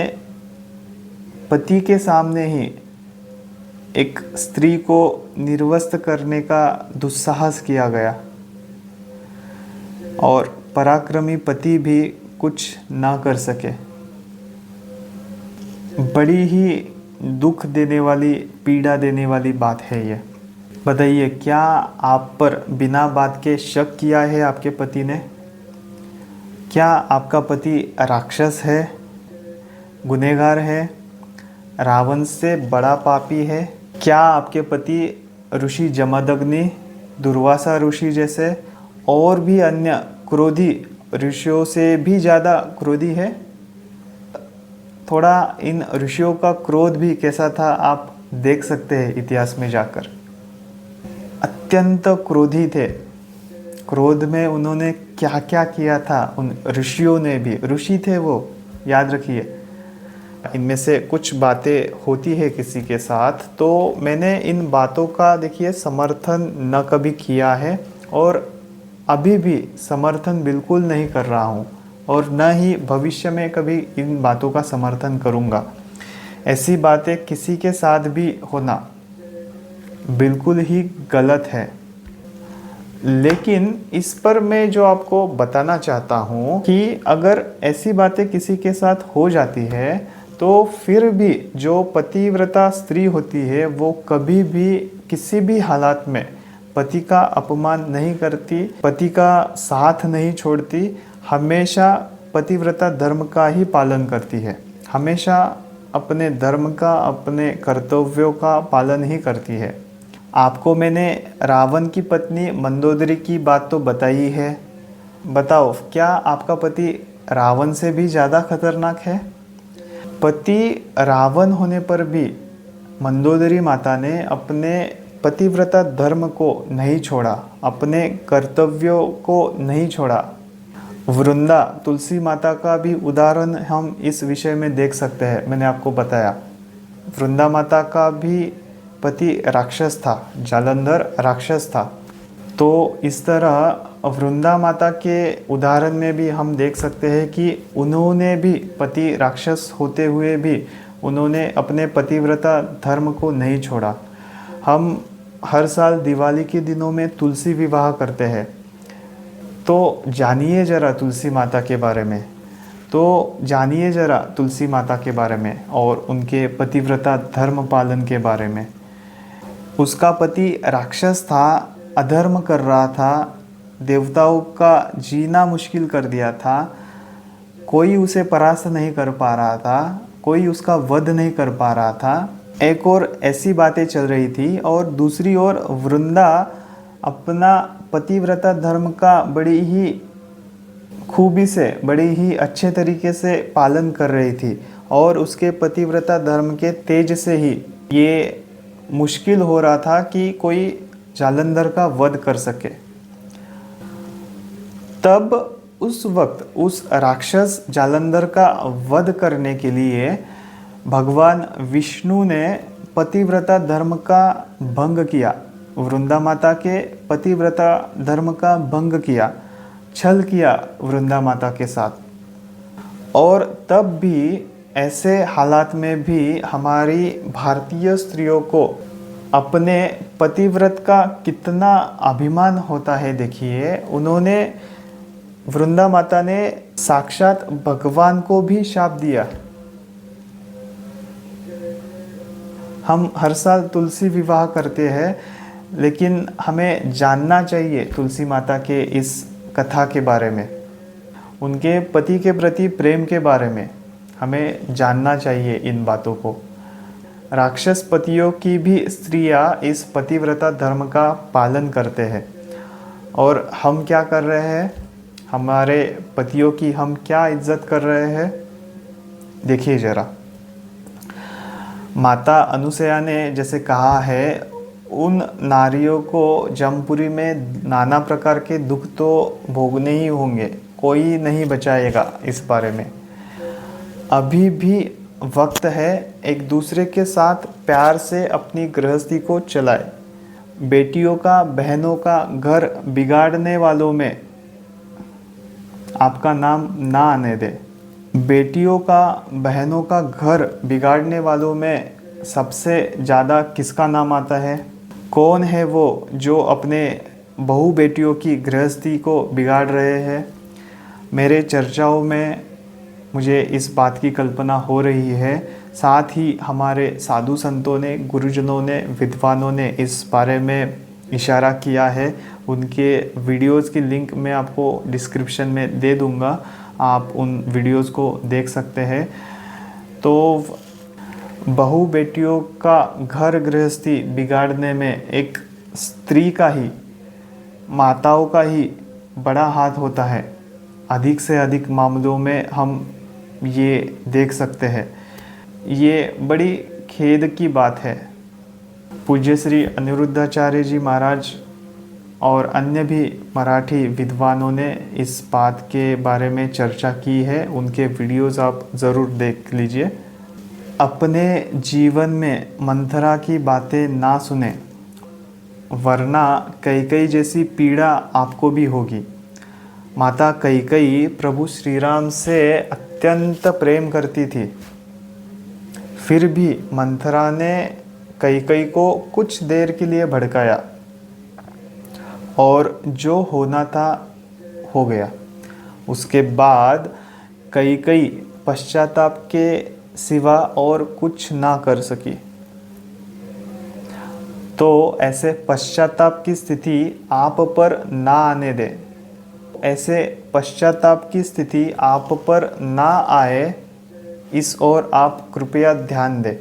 पति के सामने ही एक स्त्री को निर्वस्त्र करने का दुस्साहस किया गया और पराक्रमी पति भी कुछ ना कर सके। बड़ी ही दुख देने वाली, पीड़ा देने वाली बात है ये। बताइए, क्या आप पर बिना बात के शक किया है आपके पति ने? क्या आपका पति राक्षस है, गुनहगार है, रावण से बड़ा पापी है? क्या आपके पति ऋषि जमदग्नि, दुर्वासा ऋषि जैसे और भी अन्य क्रोधी ऋषियों से भी ज़्यादा क्रोधी है? थोड़ा इन ऋषियों का क्रोध भी कैसा था आप देख सकते हैं इतिहास में जाकर। अत्यंत क्रोधी थे। क्रोध में उन्होंने क्या क्या किया था, उन ऋषियों ने भी, ऋषि थे वो, याद रखिए। इनमें से कुछ बातें होती है किसी के साथ, तो मैंने इन बातों का देखिए समर्थन न कभी किया है और अभी भी समर्थन बिल्कुल नहीं कर रहा हूँ और न ही भविष्य में कभी इन बातों का समर्थन करूँगा। ऐसी बातें किसी के साथ भी होना बिल्कुल ही गलत है। लेकिन इस पर मैं जो आपको बताना चाहता हूँ कि अगर ऐसी बातें किसी के साथ हो जाती है तो फिर भी जो पतिव्रता स्त्री होती है वो कभी भी किसी भी हालात में पति का अपमान नहीं करती, पति का साथ नहीं छोड़ती, हमेशा पतिव्रता धर्म का ही पालन करती है, हमेशा अपने धर्म का, अपने कर्तव्यों का पालन ही करती है। आपको मैंने रावण की पत्नी मंदोदरी की बात तो बताई है। बताओ, क्या आपका पति रावण से भी ज़्यादा खतरनाक है? पति रावण होने पर भी मंदोदरी माता ने अपने पतिव्रता धर्म को नहीं छोड़ा, अपने कर्तव्यों को नहीं छोड़ा। वृंदा तुलसी माता का भी उदाहरण हम इस विषय में देख सकते हैं। मैंने आपको बताया वृंदा माता का भी पति राक्षस था, जालंधर राक्षस था। तो इस तरह वृंदा माता के उदाहरण में भी हम देख सकते हैं कि उन्होंने भी, पति राक्षस होते हुए भी उन्होंने अपने पतिव्रता धर्म को नहीं छोड़ा। हम हर साल दिवाली के दिनों में तुलसी विवाह करते हैं, तो जानिए ज़रा तुलसी माता के बारे में, तो जानिए ज़रा तुलसी माता के बारे में और उनके पतिव्रता धर्म पालन के बारे में। उसका पति राक्षस था, अधर्म कर रहा था, देवताओं का जीना मुश्किल कर दिया था, कोई उसे परास्त नहीं कर पा रहा था, कोई उसका वध नहीं कर पा रहा था। एक और ऐसी बातें चल रही थी और दूसरी ओर वृंदा अपना पतिव्रता धर्म का बड़ी ही खूबी से, बड़ी ही अच्छे तरीके से पालन कर रही थी और उसके पतिव्रता धर्म के तेज से ही ये मुश्किल हो रहा था कि कोई जालंधर का वध कर सके। तब उस वक्त उस राक्षस जालंधर का वध करने के लिए भगवान विष्णु ने पतिव्रता धर्म का भंग किया, वृंदा माता के पतिव्रता धर्म का भंग किया, छल किया वृंदा माता के साथ। और तब भी, ऐसे हालात में भी हमारी भारतीय स्त्रियों को अपने पतिव्रत का कितना अभिमान होता है। देखिए, उन्होंने, वृंदा माता ने साक्षात भगवान को भी शाप दिया। हम हर साल तुलसी विवाह करते हैं, लेकिन हमें जानना चाहिए तुलसी माता के इस कथा के बारे में, उनके पति के प्रति प्रेम के बारे में हमें जानना चाहिए इन बातों को। राक्षस पतियों की भी स्त्रियां इस पतिव्रता धर्म का पालन करते हैं और हम क्या कर रहे हैं, हमारे पतियों की हम क्या इज्जत कर रहे हैं। देखिए ज़रा, माता अनुसया ने जैसे कहा है, उन नारियों को जमपुरी में नाना प्रकार के दुख तो भोगने ही होंगे, कोई नहीं बचाएगा इस बारे में। अभी भी वक्त है, एक दूसरे के साथ प्यार से अपनी गृहस्थी को चलाए। बेटियों का, बहनों का घर बिगाड़ने वालों में आपका नाम ना आने दे। बेटियों का, बहनों का घर बिगाड़ने वालों में सबसे ज़्यादा किसका नाम आता है? कौन है वो जो अपने बहू बेटियों की गृहस्थी को बिगाड़ रहे हैं? मेरे चर्चाओं में मुझे इस बात की कल्पना हो रही है, साथ ही हमारे साधु संतों ने, गुरुजनों ने, विद्वानों ने इस बारे में इशारा किया है। उनके वीडियोज़ की लिंक मैं आपको डिस्क्रिप्शन में दे दूँगा, आप उन वीडियोज़ को देख सकते हैं। तो बहू बेटियों का घर गृहस्थी बिगाड़ने में एक स्त्री का ही, माताओं का ही बड़ा हाथ होता है। अधिक से अधिक मामलों में हम ये देख सकते हैं। ये बड़ी खेद की बात है। पूज्य श्री अनिरुद्धाचार्य जी महाराज और अन्य भी मराठी विद्वानों ने इस बात के बारे में चर्चा की है। उनके वीडियोस आप ज़रूर देख लीजिए। अपने जीवन में मंथरा की बातें ना सुने, वरना कैकेयी जैसी पीड़ा आपको भी होगी। माता कैकेयी प्रभु श्री राम से अत्यंत प्रेम करती थी। फिर भी मंथरा ने कैकेयी को कुछ देर के लिए भड़काया और जो होना था हो गया। उसके बाद कैकेयी पश्चाताप के सिवा और कुछ ना कर सकी। तो ऐसे पश्चाताप की स्थिति आप पर ना आने दे। ऐसे पश्चाताप की स्थिति आप पर ना आए, इस ओर आप कृपया ध्यान दें।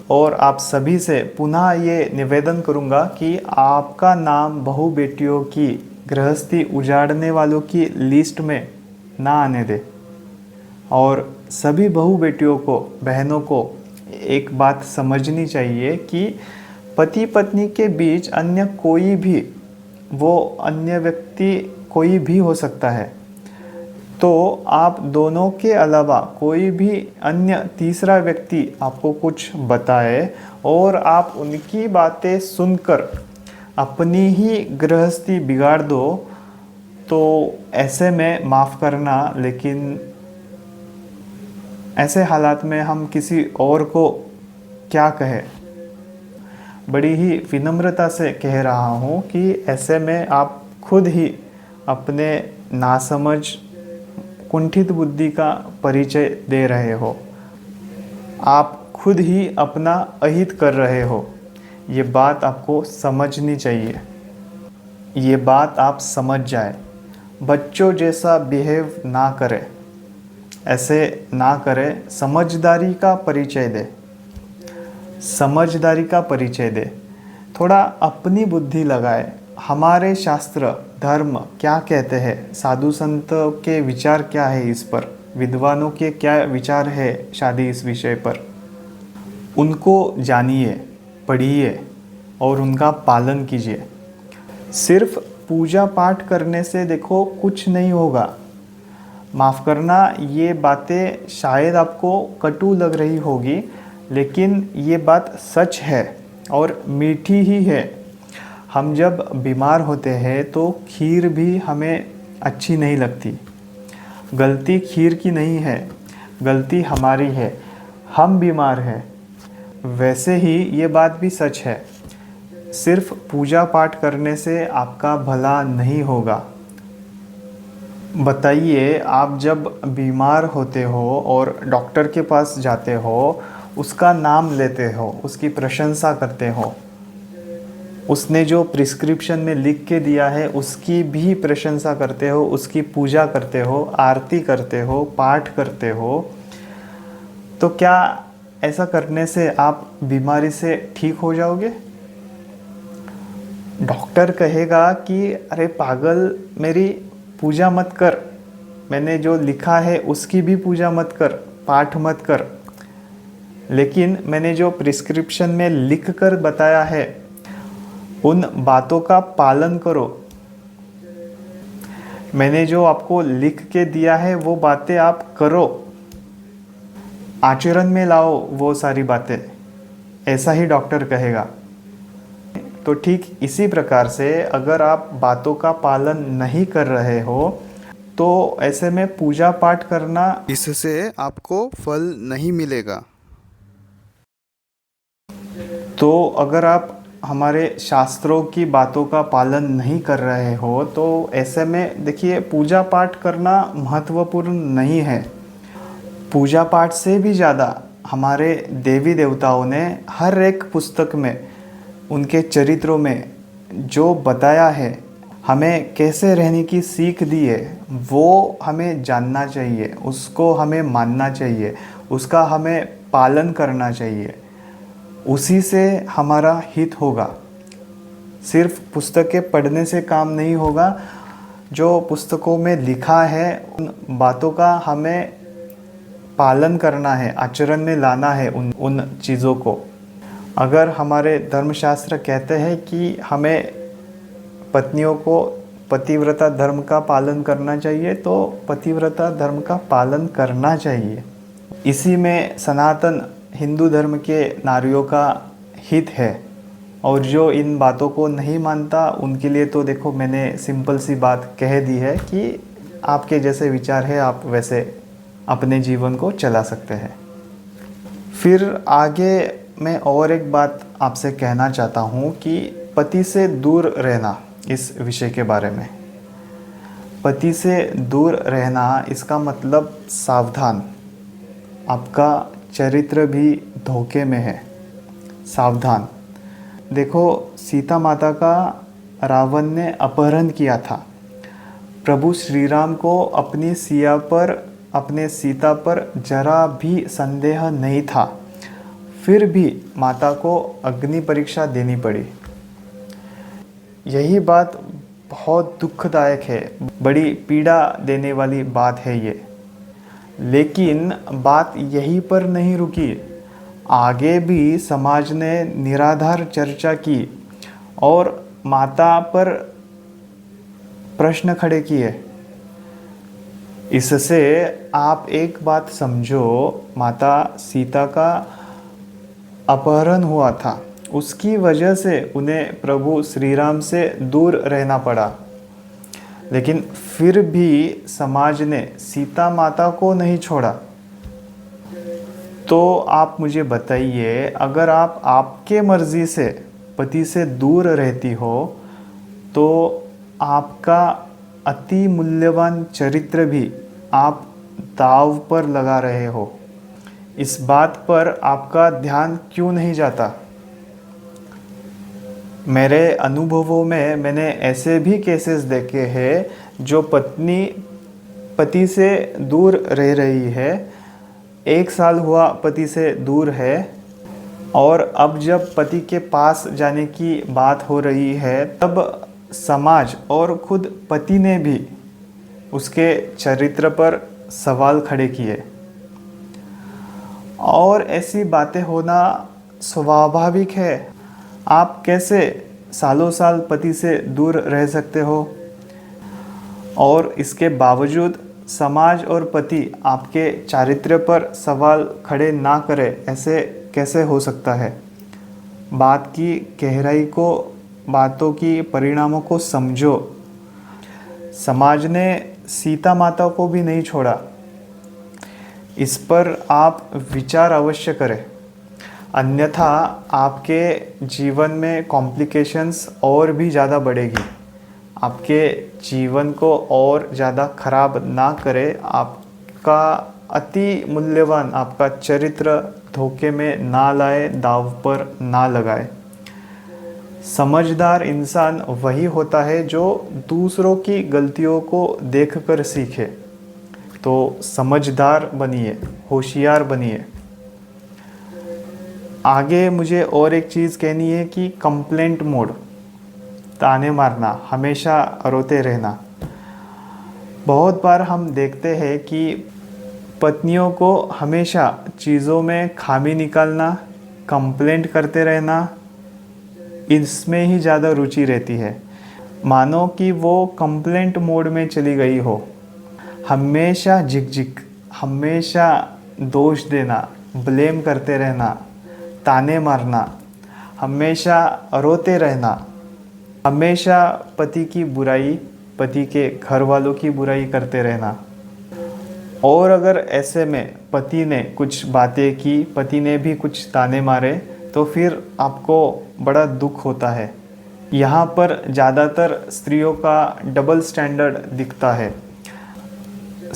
और आप सभी से पुनः ये निवेदन करूँगा कि आपका नाम बहू बेटियों की गृहस्थी उजाड़ने वालों की लिस्ट में ना आने दे। और सभी बहू बेटियों को, बहनों को एक बात समझनी चाहिए कि पति पत्नी के बीच अन्य कोई भी, वो अन्य व्यक्ति कोई भी हो सकता है। तो आप दोनों के अलावा कोई भी अन्य तीसरा व्यक्ति आपको कुछ बताए और आप उनकी बातें सुनकर अपनी ही गृहस्थी बिगाड़ दो, तो ऐसे में माफ़ करना, लेकिन ऐसे हालात में हम किसी और को क्या कहें। बड़ी ही विनम्रता से कह रहा हूँ कि ऐसे में आप खुद ही अपने नासमझ, कुंठित बुद्धि का परिचय दे रहे हो। आप खुद ही अपना अहित कर रहे हो। ये बात आपको समझनी चाहिए। ये बात आप समझ जाए। बच्चों जैसा बिहेव ना करें, ऐसे ना करें। समझदारी का परिचय दे, समझदारी का परिचय दे। थोड़ा अपनी बुद्धि लगाए। हमारे शास्त्र धर्म क्या कहते हैं, साधु संत के विचार क्या है इस पर, विद्वानों के क्या विचार है शादी इस विषय पर, उनको जानिए, पढ़िए और उनका पालन कीजिए। सिर्फ पूजा पाठ करने से देखो कुछ नहीं होगा। माफ़ करना, ये बातें शायद आपको कटु लग रही होगी, लेकिन ये बात सच है और मीठी ही है। हम जब बीमार होते हैं तो खीर भी हमें अच्छी नहीं लगती। गलती खीर की नहीं है, गलती हमारी है। हम बीमार हैं। वैसे ही ये बात भी सच है। सिर्फ पूजा पाठ करने से आपका भला नहीं होगा। बताइए, आप जब बीमार होते हो और डॉक्टर के पास जाते हो, उसका नाम लेते हो, उसकी प्रशंसा करते हो, उसने जो प्रिस्क्रिप्शन में लिख के दिया है उसकी भी प्रशंसा करते हो, उसकी पूजा करते हो, आरती करते हो, पाठ करते हो, तो क्या ऐसा करने से आप बीमारी से ठीक हो जाओगे? डॉक्टर कहेगा कि अरे पागल, मेरी पूजा मत कर, मैंने जो लिखा है उसकी भी पूजा मत कर, पाठ मत कर, लेकिन मैंने जो प्रिस्क्रिप्शन में लिख कर बताया है उन बातों का पालन करो। मैंने जो आपको लिख के दिया है वो बातें आप करो, आचरण में लाओ वो सारी बातें, ऐसा ही डॉक्टर कहेगा। तो ठीक इसी प्रकार से अगर आप बातों का पालन नहीं कर रहे हो तो ऐसे में पूजा पाठ करना, इससे आपको फल नहीं मिलेगा। तो अगर आप हमारे शास्त्रों की बातों का पालन नहीं कर रहे हो तो ऐसे में देखिए, पूजा पाठ करना महत्वपूर्ण नहीं है। पूजा पाठ से भी ज़्यादा हमारे देवी देवताओं ने हर एक पुस्तक में, उनके चरित्रों में जो बताया है, हमें कैसे रहने की सीख दी है, वो हमें जानना चाहिए, उसको हमें मानना चाहिए, उसका हमें पालन करना चाहिए। उसी से हमारा हित होगा। सिर्फ पुस्तकें पढ़ने से काम नहीं होगा। जो पुस्तकों में लिखा है उन बातों का हमें पालन करना है, आचरण में लाना है उन चीज़ों को। अगर हमारे धर्मशास्त्र कहते हैं कि हमें पत्नियों को पतिव्रता धर्म का पालन करना चाहिए तो पतिव्रता धर्म का पालन करना चाहिए। इसी में सनातन हिंदू धर्म के नारियों का हित है। और जो इन बातों को नहीं मानता उनके लिए तो देखो, मैंने सिंपल सी बात कह दी है कि आपके जैसे विचार है आप वैसे अपने जीवन को चला सकते हैं। फिर आगे मैं और एक बात आपसे कहना चाहता हूँ कि पति से दूर रहना, इस विषय के बारे में। पति से दूर रहना इसका मतलब सावधान, आपका चरित्र भी धोखे में है, सावधान। देखो, सीता माता का रावण ने अपहरण किया था। प्रभु श्री राम को अपने सीता पर जरा भी संदेह नहीं था, फिर भी माता को अग्नि परीक्षा देनी पड़ी। यही बात बहुत दुखदायक है, बड़ी पीड़ा देने वाली बात है ये। लेकिन बात यहीं पर नहीं रुकी, आगे भी समाज ने निराधार चर्चा की और माता पर प्रश्न खड़े किए। इससे आप एक बात समझो, माता सीता का अपहरण हुआ था, उसकी वजह से उन्हें प्रभु श्री राम से दूर रहना पड़ा। लेकिन फिर भी समाज ने सीता माता को नहीं छोड़ा। तो आप मुझे बताइए, अगर आप आपके मर्जी से पति से दूर रहती हो तो आपका अति मूल्यवान चरित्र भी आप दांव पर लगा रहे हो। इस बात पर आपका ध्यान क्यों नहीं जाता? मेरे अनुभवों में मैंने ऐसे भी केसेस देखे हैं जो पत्नी पति से दूर रह रही है, 1 साल हुआ पति से दूर है, और अब जब पति के पास जाने की बात हो रही है तब समाज और खुद पति ने भी उसके चरित्र पर सवाल खड़े किए। और ऐसी बातें होना स्वाभाविक है। आप कैसे सालों साल पति से दूर रह सकते हो और इसके बावजूद समाज और पति आपके चारित्र्य पर सवाल खड़े ना करे? ऐसे कैसे हो सकता है? बात की गहराई को, बातों की परिणामों को समझो। समाज ने सीता माता को भी नहीं छोड़ा, इस पर आप विचार अवश्य करें, अन्यथा आपके जीवन में कॉम्प्लिकेशंस और भी ज़्यादा बढ़ेगी। आपके जीवन को और ज़्यादा खराब ना करे, आपका अति मूल्यवान आपका चरित्र धोखे में ना लाए, दाव पर ना लगाए। समझदार इंसान वही होता है जो दूसरों की गलतियों को देखकर सीखे। तो समझदार बनिए, होशियार बनिए। आगे मुझे और एक चीज़ कहनी है कि कंप्लेंट मोड, ताने मारना, हमेशा रोते रहना। बहुत बार हम देखते हैं कि पत्नियों को हमेशा चीज़ों में खामी निकालना, कंप्लेंट करते रहना, इसमें ही ज़्यादा रुचि रहती है। मानो कि वो कंप्लेंट मोड में चली गई हो। हमेशा झिक, हमेशा दोष देना, ब्लेम करते रहना, ताने मारना, हमेशा रोते रहना, हमेशा पति की बुराई, पति के घर वालों की बुराई करते रहना। और अगर ऐसे में पति ने कुछ बातें की, पति ने भी कुछ ताने मारे, तो फिर आपको बड़ा दुख होता है। यहाँ पर ज़्यादातर स्त्रियों का डबल स्टैंडर्ड दिखता है।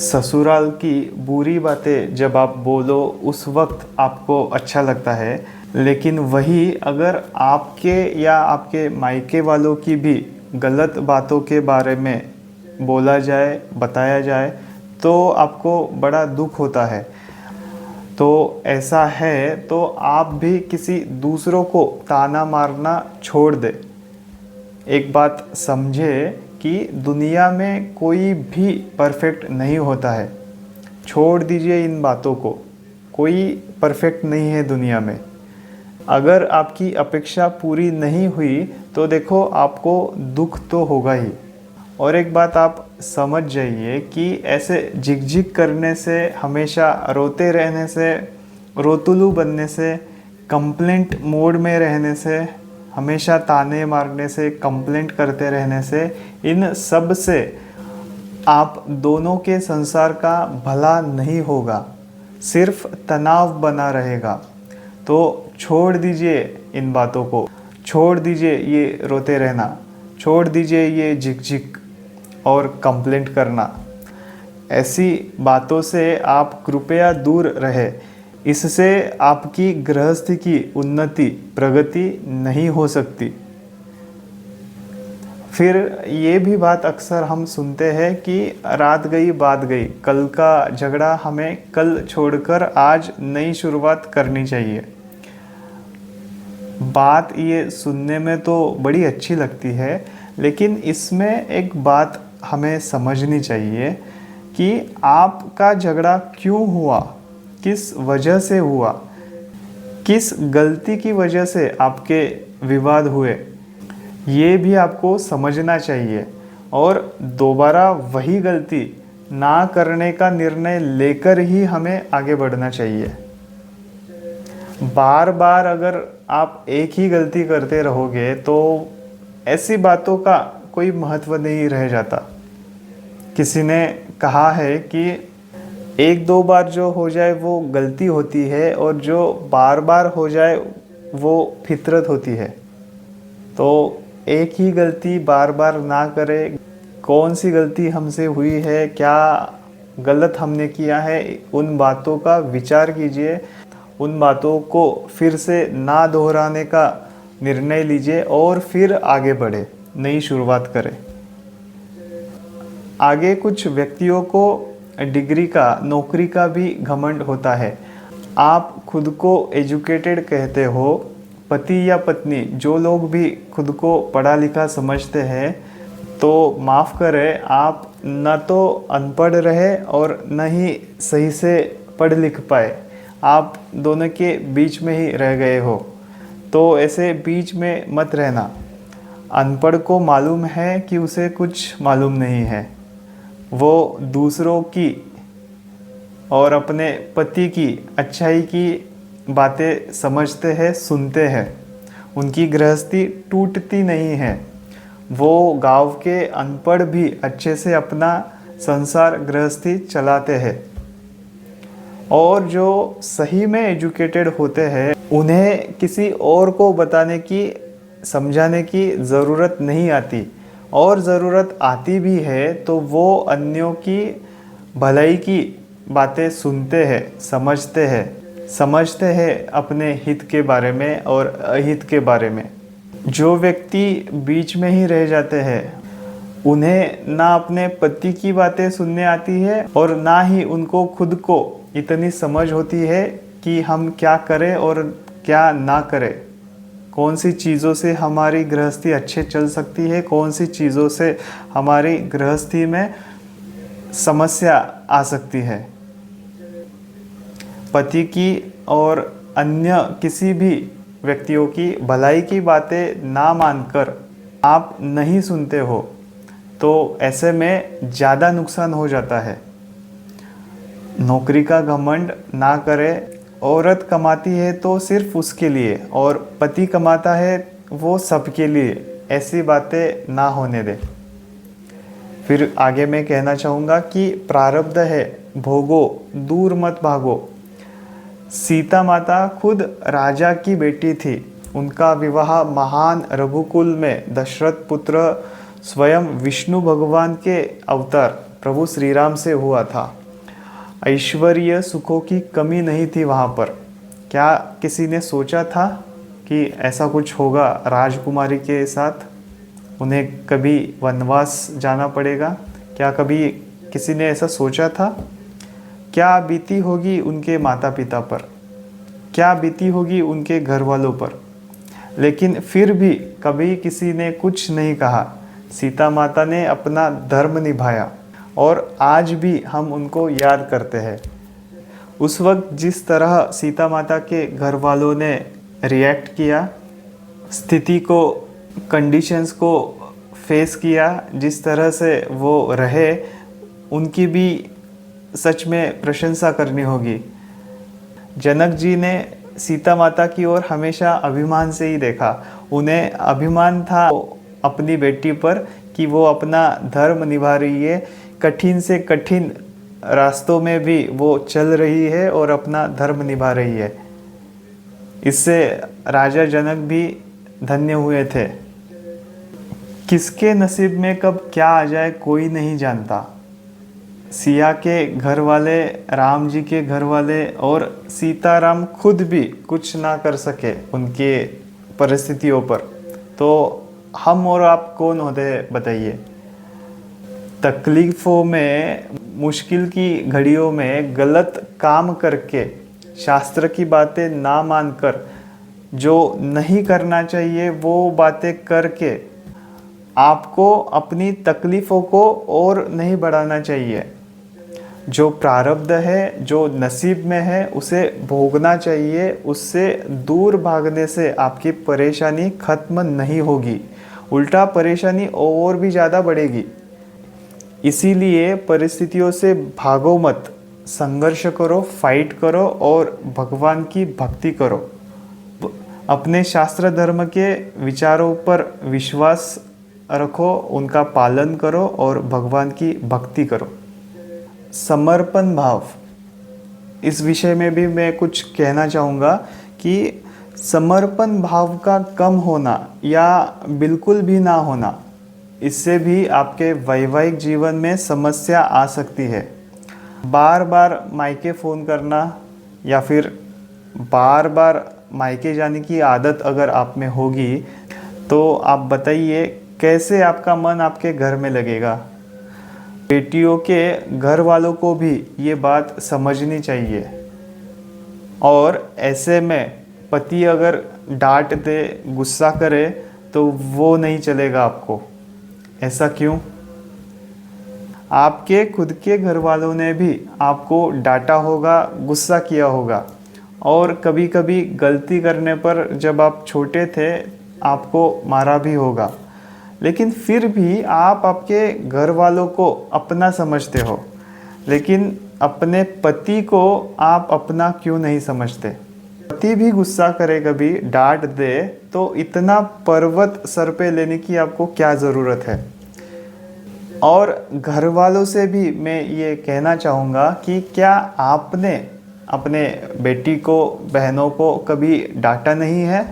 ससुराल की बुरी बातें जब आप बोलो उस वक्त आपको अच्छा लगता है, लेकिन वही अगर आपके या आपके मायके वालों की भी गलत बातों के बारे में बोला जाए, बताया जाए, तो आपको बड़ा दुख होता है। तो ऐसा है तो आप भी किसी दूसरों को ताना मारना छोड़ दे। एक बात समझे कि दुनिया में कोई भी परफेक्ट नहीं होता है। छोड़ दीजिए इन बातों को, कोई परफेक्ट नहीं है दुनिया में। अगर आपकी अपेक्षा पूरी नहीं हुई तो देखो आपको दुख तो होगा ही। और एक बात आप समझ जाइए कि ऐसे झिकझिक करने से, हमेशा रोते रहने से, रोतुलू बनने से, कंप्लेंट मोड में रहने से, हमेशा ताने मारने से, कंप्लेंट करते रहने से, इन सब से आप दोनों के संसार का भला नहीं होगा, सिर्फ तनाव बना रहेगा। तो छोड़ दीजिए इन बातों को, छोड़ दीजिए ये रोते रहना, छोड़ दीजिए ये झिकझिक और कंप्लेंट करना। ऐसी बातों से आप कृपया दूर रहे। इससे आपकी गृहस्थी की उन्नति, प्रगति नहीं हो सकती। फिर ये भी बात अक्सर हम सुनते हैं कि रात गई बात गई, कल का झगड़ा हमें कल छोड़कर आज नई शुरुआत करनी चाहिए। बात ये सुनने में तो बड़ी अच्छी लगती है, लेकिन इसमें एक बात हमें समझनी चाहिए कि आपका झगड़ा क्यों हुआ, किस वजह से हुआ, किस गलती की वजह से आपके विवाद हुए, ये भी आपको समझना चाहिए। और दोबारा वही गलती ना करने का निर्णय लेकर ही हमें आगे बढ़ना चाहिए। बार बार अगर आप एक ही गलती करते रहोगे तो ऐसी बातों का कोई महत्व नहीं रह जाता। किसी ने कहा है कि एक दो बार जो हो जाए वो गलती होती है, और जो बार बार हो जाए वो फितरत होती है। तो एक ही गलती बार बार ना करें। कौन सी गलती हमसे हुई है, क्या गलत हमने किया है, उन बातों का विचार कीजिए, उन बातों को फिर से ना दोहराने का निर्णय लीजिए और फिर आगे बढ़े, नई शुरुआत करें। आगे कुछ व्यक्तियों को डिग्री का, नौकरी का भी घमंड होता है। आप खुद को एजुकेटेड कहते हो, पति या पत्नी जो लोग भी खुद को पढ़ा लिखा समझते हैं, तो माफ़ करें, आप न तो अनपढ़ रहे और न ही सही से पढ़ लिख पाए। आप दोनों के बीच में ही रह गए हो। तो ऐसे बीच में मत रहना। अनपढ़ को मालूम है कि उसे कुछ मालूम नहीं है। वो दूसरों की और अपने पति की अच्छाई की बातें समझते हैं, सुनते हैं। उनकी गृहस्थी टूटती नहीं है। वो गांव के अनपढ़ भी अच्छे से अपना संसार गृहस्थी चलाते हैं। और जो सही में एजुकेटेड होते हैं, उन्हें किसी और को बताने की, समझाने की ज़रूरत नहीं आती। और ज़रूरत आती भी है तो वो अन्यों की भलाई की बातें सुनते हैं, समझते हैं अपने हित के बारे में और अहित के बारे में। जो व्यक्ति बीच में ही रह जाते हैं, उन्हें ना अपने पति की बातें सुनने आती है और ना ही उनको खुद को इतनी समझ होती है कि हम क्या करें और क्या ना करें, कौन सी चीज़ों से हमारी गृहस्थी अच्छे चल सकती है, कौन सी चीज़ों से हमारी गृहस्थी में समस्या आ सकती है। पति की और अन्य किसी भी व्यक्तियों की भलाई की बातें ना मानकर आप नहीं सुनते हो, तो ऐसे में ज़्यादा नुकसान हो जाता है। नौकरी का घमंड ना करें। औरत कमाती है तो सिर्फ उसके लिए, और पति कमाता है वो सबके लिए। ऐसी बातें ना होने दें। फिर आगे मैं कहना चाहूँगा कि प्रारब्ध है, भोगो, दूर मत भागो। सीता माता खुद राजा की बेटी थी। उनका विवाह महान रघुकुल में दशरथ पुत्र स्वयं विष्णु भगवान के अवतार प्रभु श्री राम से हुआ था। ऐश्वर्य सुखों की कमी नहीं थी वहाँ पर। क्या किसी ने सोचा था कि ऐसा कुछ होगा राजकुमारी के साथ? उन्हें कभी वनवास जाना पड़ेगा? क्या कभी किसी ने ऐसा सोचा था? क्या बीती होगी उनके माता पिता पर, क्या बीती होगी उनके घर वालों पर? लेकिन फिर भी कभी किसी ने कुछ नहीं कहा। सीता माता ने अपना धर्म निभाया और आज भी हम उनको याद करते हैं। उस वक्त जिस तरह सीता माता के घर वालों ने रिएक्ट किया, स्थिति को, कंडीशंस को फेस किया, जिस तरह से वो रहे उनकी भी सच में प्रशंसा करनी होगी। जनक जी ने सीता माता की ओर हमेशा अभिमान से ही देखा। उन्हें अभिमान था अपनी बेटी पर कि वो अपना धर्म निभा रही है, कठिन से कठिन रास्तों में भी वो चल रही है और अपना धर्म निभा रही है। इससे राजा जनक भी धन्य हुए थे। किसके नसीब में कब क्या आ जाए कोई नहीं जानता। सिया के घर वाले, राम जी के घर वाले और सीताराम खुद भी कुछ ना कर सके उनके परिस्थितियों पर, तो हम और आप कौन होते हैं बताइए। तकलीफ़ों में, मुश्किल की घड़ियों में गलत काम करके, शास्त्र की बातें ना मानकर, जो नहीं करना चाहिए वो बातें करके आपको अपनी तकलीफ़ों को और नहीं बढ़ाना चाहिए। जो प्रारब्ध है, जो नसीब में है, उसे भोगना चाहिए। उससे दूर भागने से आपकी परेशानी खत्म नहीं होगी, उल्टा परेशानी और भी ज़्यादा बढ़ेगी। इसीलिए परिस्थितियों से भागो मत, संघर्ष करो, फाइट करो और भगवान की भक्ति करो। अपने शास्त्र धर्म के विचारों पर विश्वास रखो, उनका पालन करो और भगवान की भक्ति करो। समर्पण भाव, इस विषय में भी मैं कुछ कहना चाहूँगा कि समर्पण भाव का कम होना या बिल्कुल भी ना होना, इससे भी आपके वैवाहिक जीवन में समस्या आ सकती है। बार बार मायके फ़ोन करना या फिर बार बार मायके जाने की आदत अगर आप में होगी, तो आप बताइए कैसे आपका मन आपके घर में लगेगा। बेटियों के घर वालों को भी ये बात समझनी चाहिए। और ऐसे में पति अगर डांट दे, गुस्सा करे, तो वो नहीं चलेगा आपको। ऐसा क्यों? आपके खुद के घर वालों ने भी आपको डांटा होगा, गुस्सा किया होगा, और कभी कभी गलती करने पर जब आप छोटे थे आपको मारा भी होगा। लेकिन फिर भी आप आपके घर वालों को अपना समझते हो, लेकिन अपने पति को आप अपना क्यों नहीं समझते? पति भी गुस्सा करे, कभी डांट दे, तो इतना पर्वत सर पे लेने की आपको क्या ज़रूरत है? और घर वालों से भी मैं ये कहना चाहूँगा कि क्या आपने अपने बेटी को, बहनों को कभी डांटा नहीं है?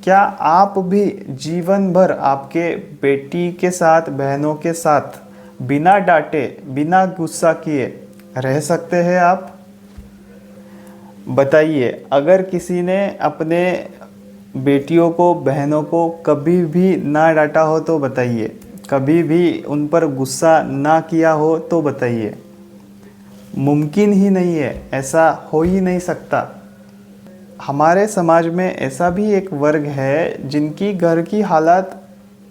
क्या आप भी जीवन भर आपके बेटी के साथ, बहनों के साथ बिना डांटे, बिना गुस्सा किए रह सकते हैं आप? बताइए, अगर किसी ने अपने बेटियों को, बहनों को कभी भी ना डांटा हो तो बताइए, कभी भी उन पर गुस्सा ना किया हो तो बताइए। मुमकिन ही नहीं है, ऐसा हो ही नहीं सकता। हमारे समाज में ऐसा भी एक वर्ग है जिनकी घर की हालात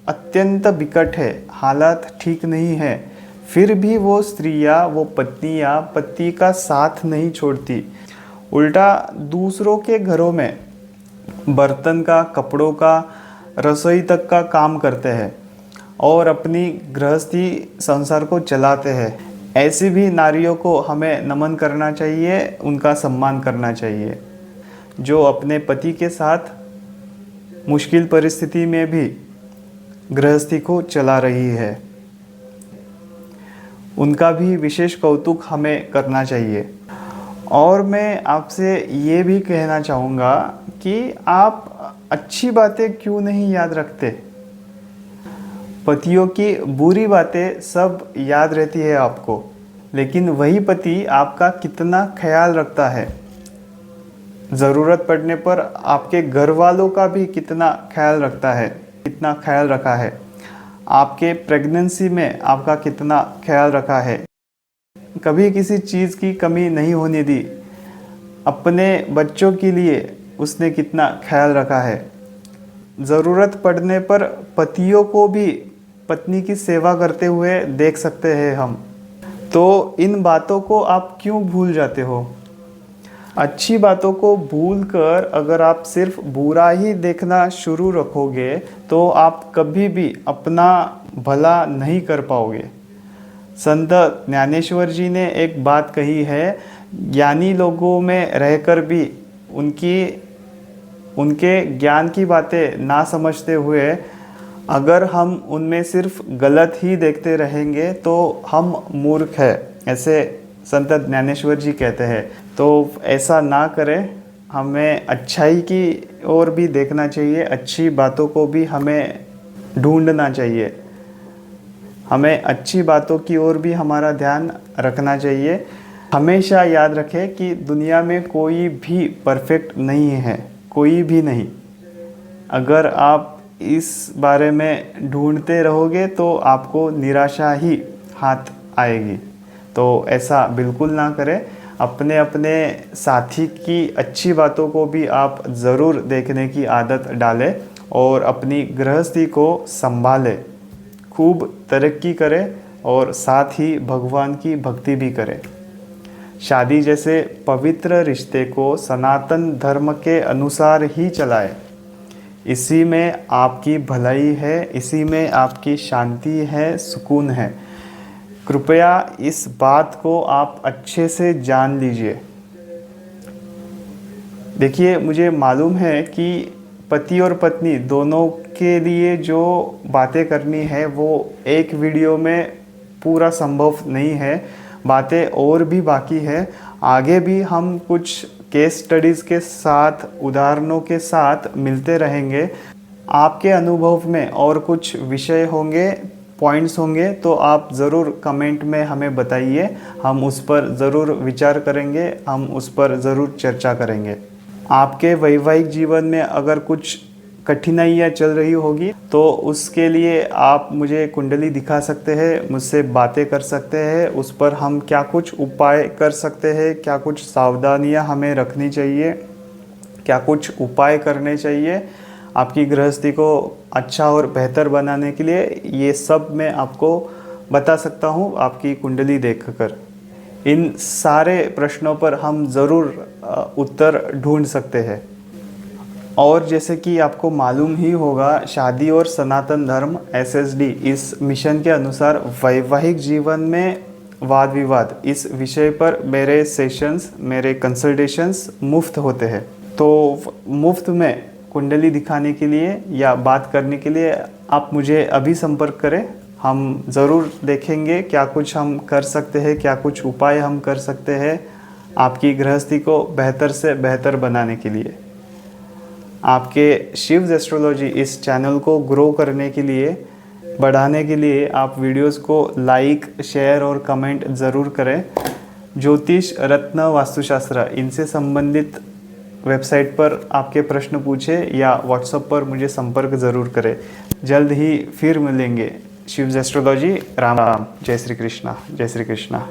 अत्यंत विकट है, हालात ठीक नहीं है, फिर भी वो स्त्रियां, वो पत्नियां पति का साथ नहीं छोड़ती, उल्टा दूसरों के घरों में बर्तन का, कपड़ों का, रसोई तक का काम करते हैं और अपनी गृहस्थी संसार को चलाते हैं। ऐसी भी नारियों को हमें नमन करना चाहिए, उनका सम्मान करना चाहिए, जो अपने पति के साथ मुश्किल परिस्थिति में भी गृहस्थी को चला रही है। उनका भी विशेष कौतुक हमें करना चाहिए। और मैं आपसे ये भी कहना चाहूँगा कि आप अच्छी बातें क्यों नहीं याद रखते? पतियों की बुरी बातें सब याद रहती है आपको, लेकिन वही पति आपका कितना ख्याल रखता है, ज़रूरत पड़ने पर आपके घर वालों का भी कितना ख्याल रखता है, कितना ख्याल रखा है, आपके प्रेगनेंसी में आपका कितना ख्याल रखा है, कभी किसी चीज़ की कमी नहीं होने दी, अपने बच्चों के लिए उसने कितना ख्याल रखा है। ज़रूरत पड़ने पर पतियों को भी पत्नी की सेवा करते हुए देख सकते हैं हम। तो इन बातों को आप क्यों भूल जाते हो? अच्छी बातों को भूलकर अगर आप सिर्फ बुरा ही देखना शुरू रखोगे तो आप कभी भी अपना भला नहीं कर पाओगे। संत ज्ञानेश्वर जी ने एक बात कही है, ज्ञानी लोगों में रहकर भी उनके ज्ञान की बातें ना समझते हुए अगर हम उनमें सिर्फ गलत ही देखते रहेंगे तो हम मूर्ख हैं, ऐसे संत ज्ञानेश्वर जी कहते हैं। तो ऐसा ना करें, हमें अच्छाई की ओर भी देखना चाहिए, अच्छी बातों को भी हमें ढूंढना चाहिए, हमें अच्छी बातों की ओर भी हमारा ध्यान रखना चाहिए। हमेशा याद रखें कि दुनिया में कोई भी परफेक्ट नहीं है, कोई भी नहीं। अगर आप इस बारे में ढूंढते रहोगे तो आपको निराशा ही हाथ आएगी। तो ऐसा बिल्कुल ना करें। अपने अपने साथी की अच्छी बातों को भी आप ज़रूर देखने की आदत डालें और अपनी गृहस्थी को संभालें, खूब तरक्की करें और साथ ही भगवान की भक्ति भी करें। शादी जैसे पवित्र रिश्ते को सनातन धर्म के अनुसार ही चलाएं। इसी में आपकी भलाई है, इसी में आपकी शांति है, सुकून है। कृपया इस बात को आप अच्छे से जान लीजिए। देखिए, मुझे मालूम है कि पति और पत्नी दोनों के लिए जो बातें करनी है वो एक वीडियो में पूरा संभव नहीं है, बातें और भी बाकी है। आगे भी हम कुछ केस स्टडीज़ के साथ, उदाहरणों के साथ मिलते रहेंगे। आपके अनुभव में और कुछ विषय होंगे, पॉइंट्स होंगे तो आप ज़रूर कमेंट में हमें बताइए, हम उस पर ज़रूर विचार करेंगे, हम उस पर ज़रूर चर्चा करेंगे। आपके वैवाहिक जीवन में अगर कुछ कठिनाइयाँ चल रही होगी तो उसके लिए आप मुझे कुंडली दिखा सकते हैं, मुझसे बातें कर सकते हैं, उस पर हम क्या कुछ उपाय कर सकते हैं, क्या कुछ सावधानियाँ हमें रखनी चाहिए, क्या कुछ उपाय करने चाहिए आपकी गृहस्थी को अच्छा और बेहतर बनाने के लिए, ये सब मैं आपको बता सकता हूँ आपकी कुंडली देखकर। इन सारे प्रश्नों पर हम ज़रूर उत्तर ढूंढ सकते हैं। और जैसे कि आपको मालूम ही होगा, शादी और सनातन धर्म SSD इस मिशन के अनुसार वैवाहिक जीवन में वाद विवाद, इस विषय पर मेरे सेशंस, मेरे कंसल्टेशंस मुफ्त होते हैं। तो मुफ्त में कुंडली दिखाने के लिए या बात करने के लिए आप मुझे अभी संपर्क करें। हम ज़रूर देखेंगे क्या कुछ हम कर सकते हैं, क्या कुछ उपाय हम कर सकते हैं आपकी गृहस्थी को बेहतर से बेहतर बनाने के लिए। आपके शिव्स एस्ट्रोलॉजी इस चैनल को ग्रो करने के लिए, बढ़ाने के लिए आप वीडियोस को लाइक, शेयर और कमेंट ज़रूर करें। ज्योतिष, रत्न, वास्तुशास्त्र, इनसे संबंधित वेबसाइट पर आपके प्रश्न पूछें या व्हाट्सएप पर मुझे संपर्क ज़रूर करें। जल्द ही फिर मिलेंगे। शिव्स एस्ट्रोलॉजी। राम राम। जय श्री कृष्णा, जय श्री कृष्णा।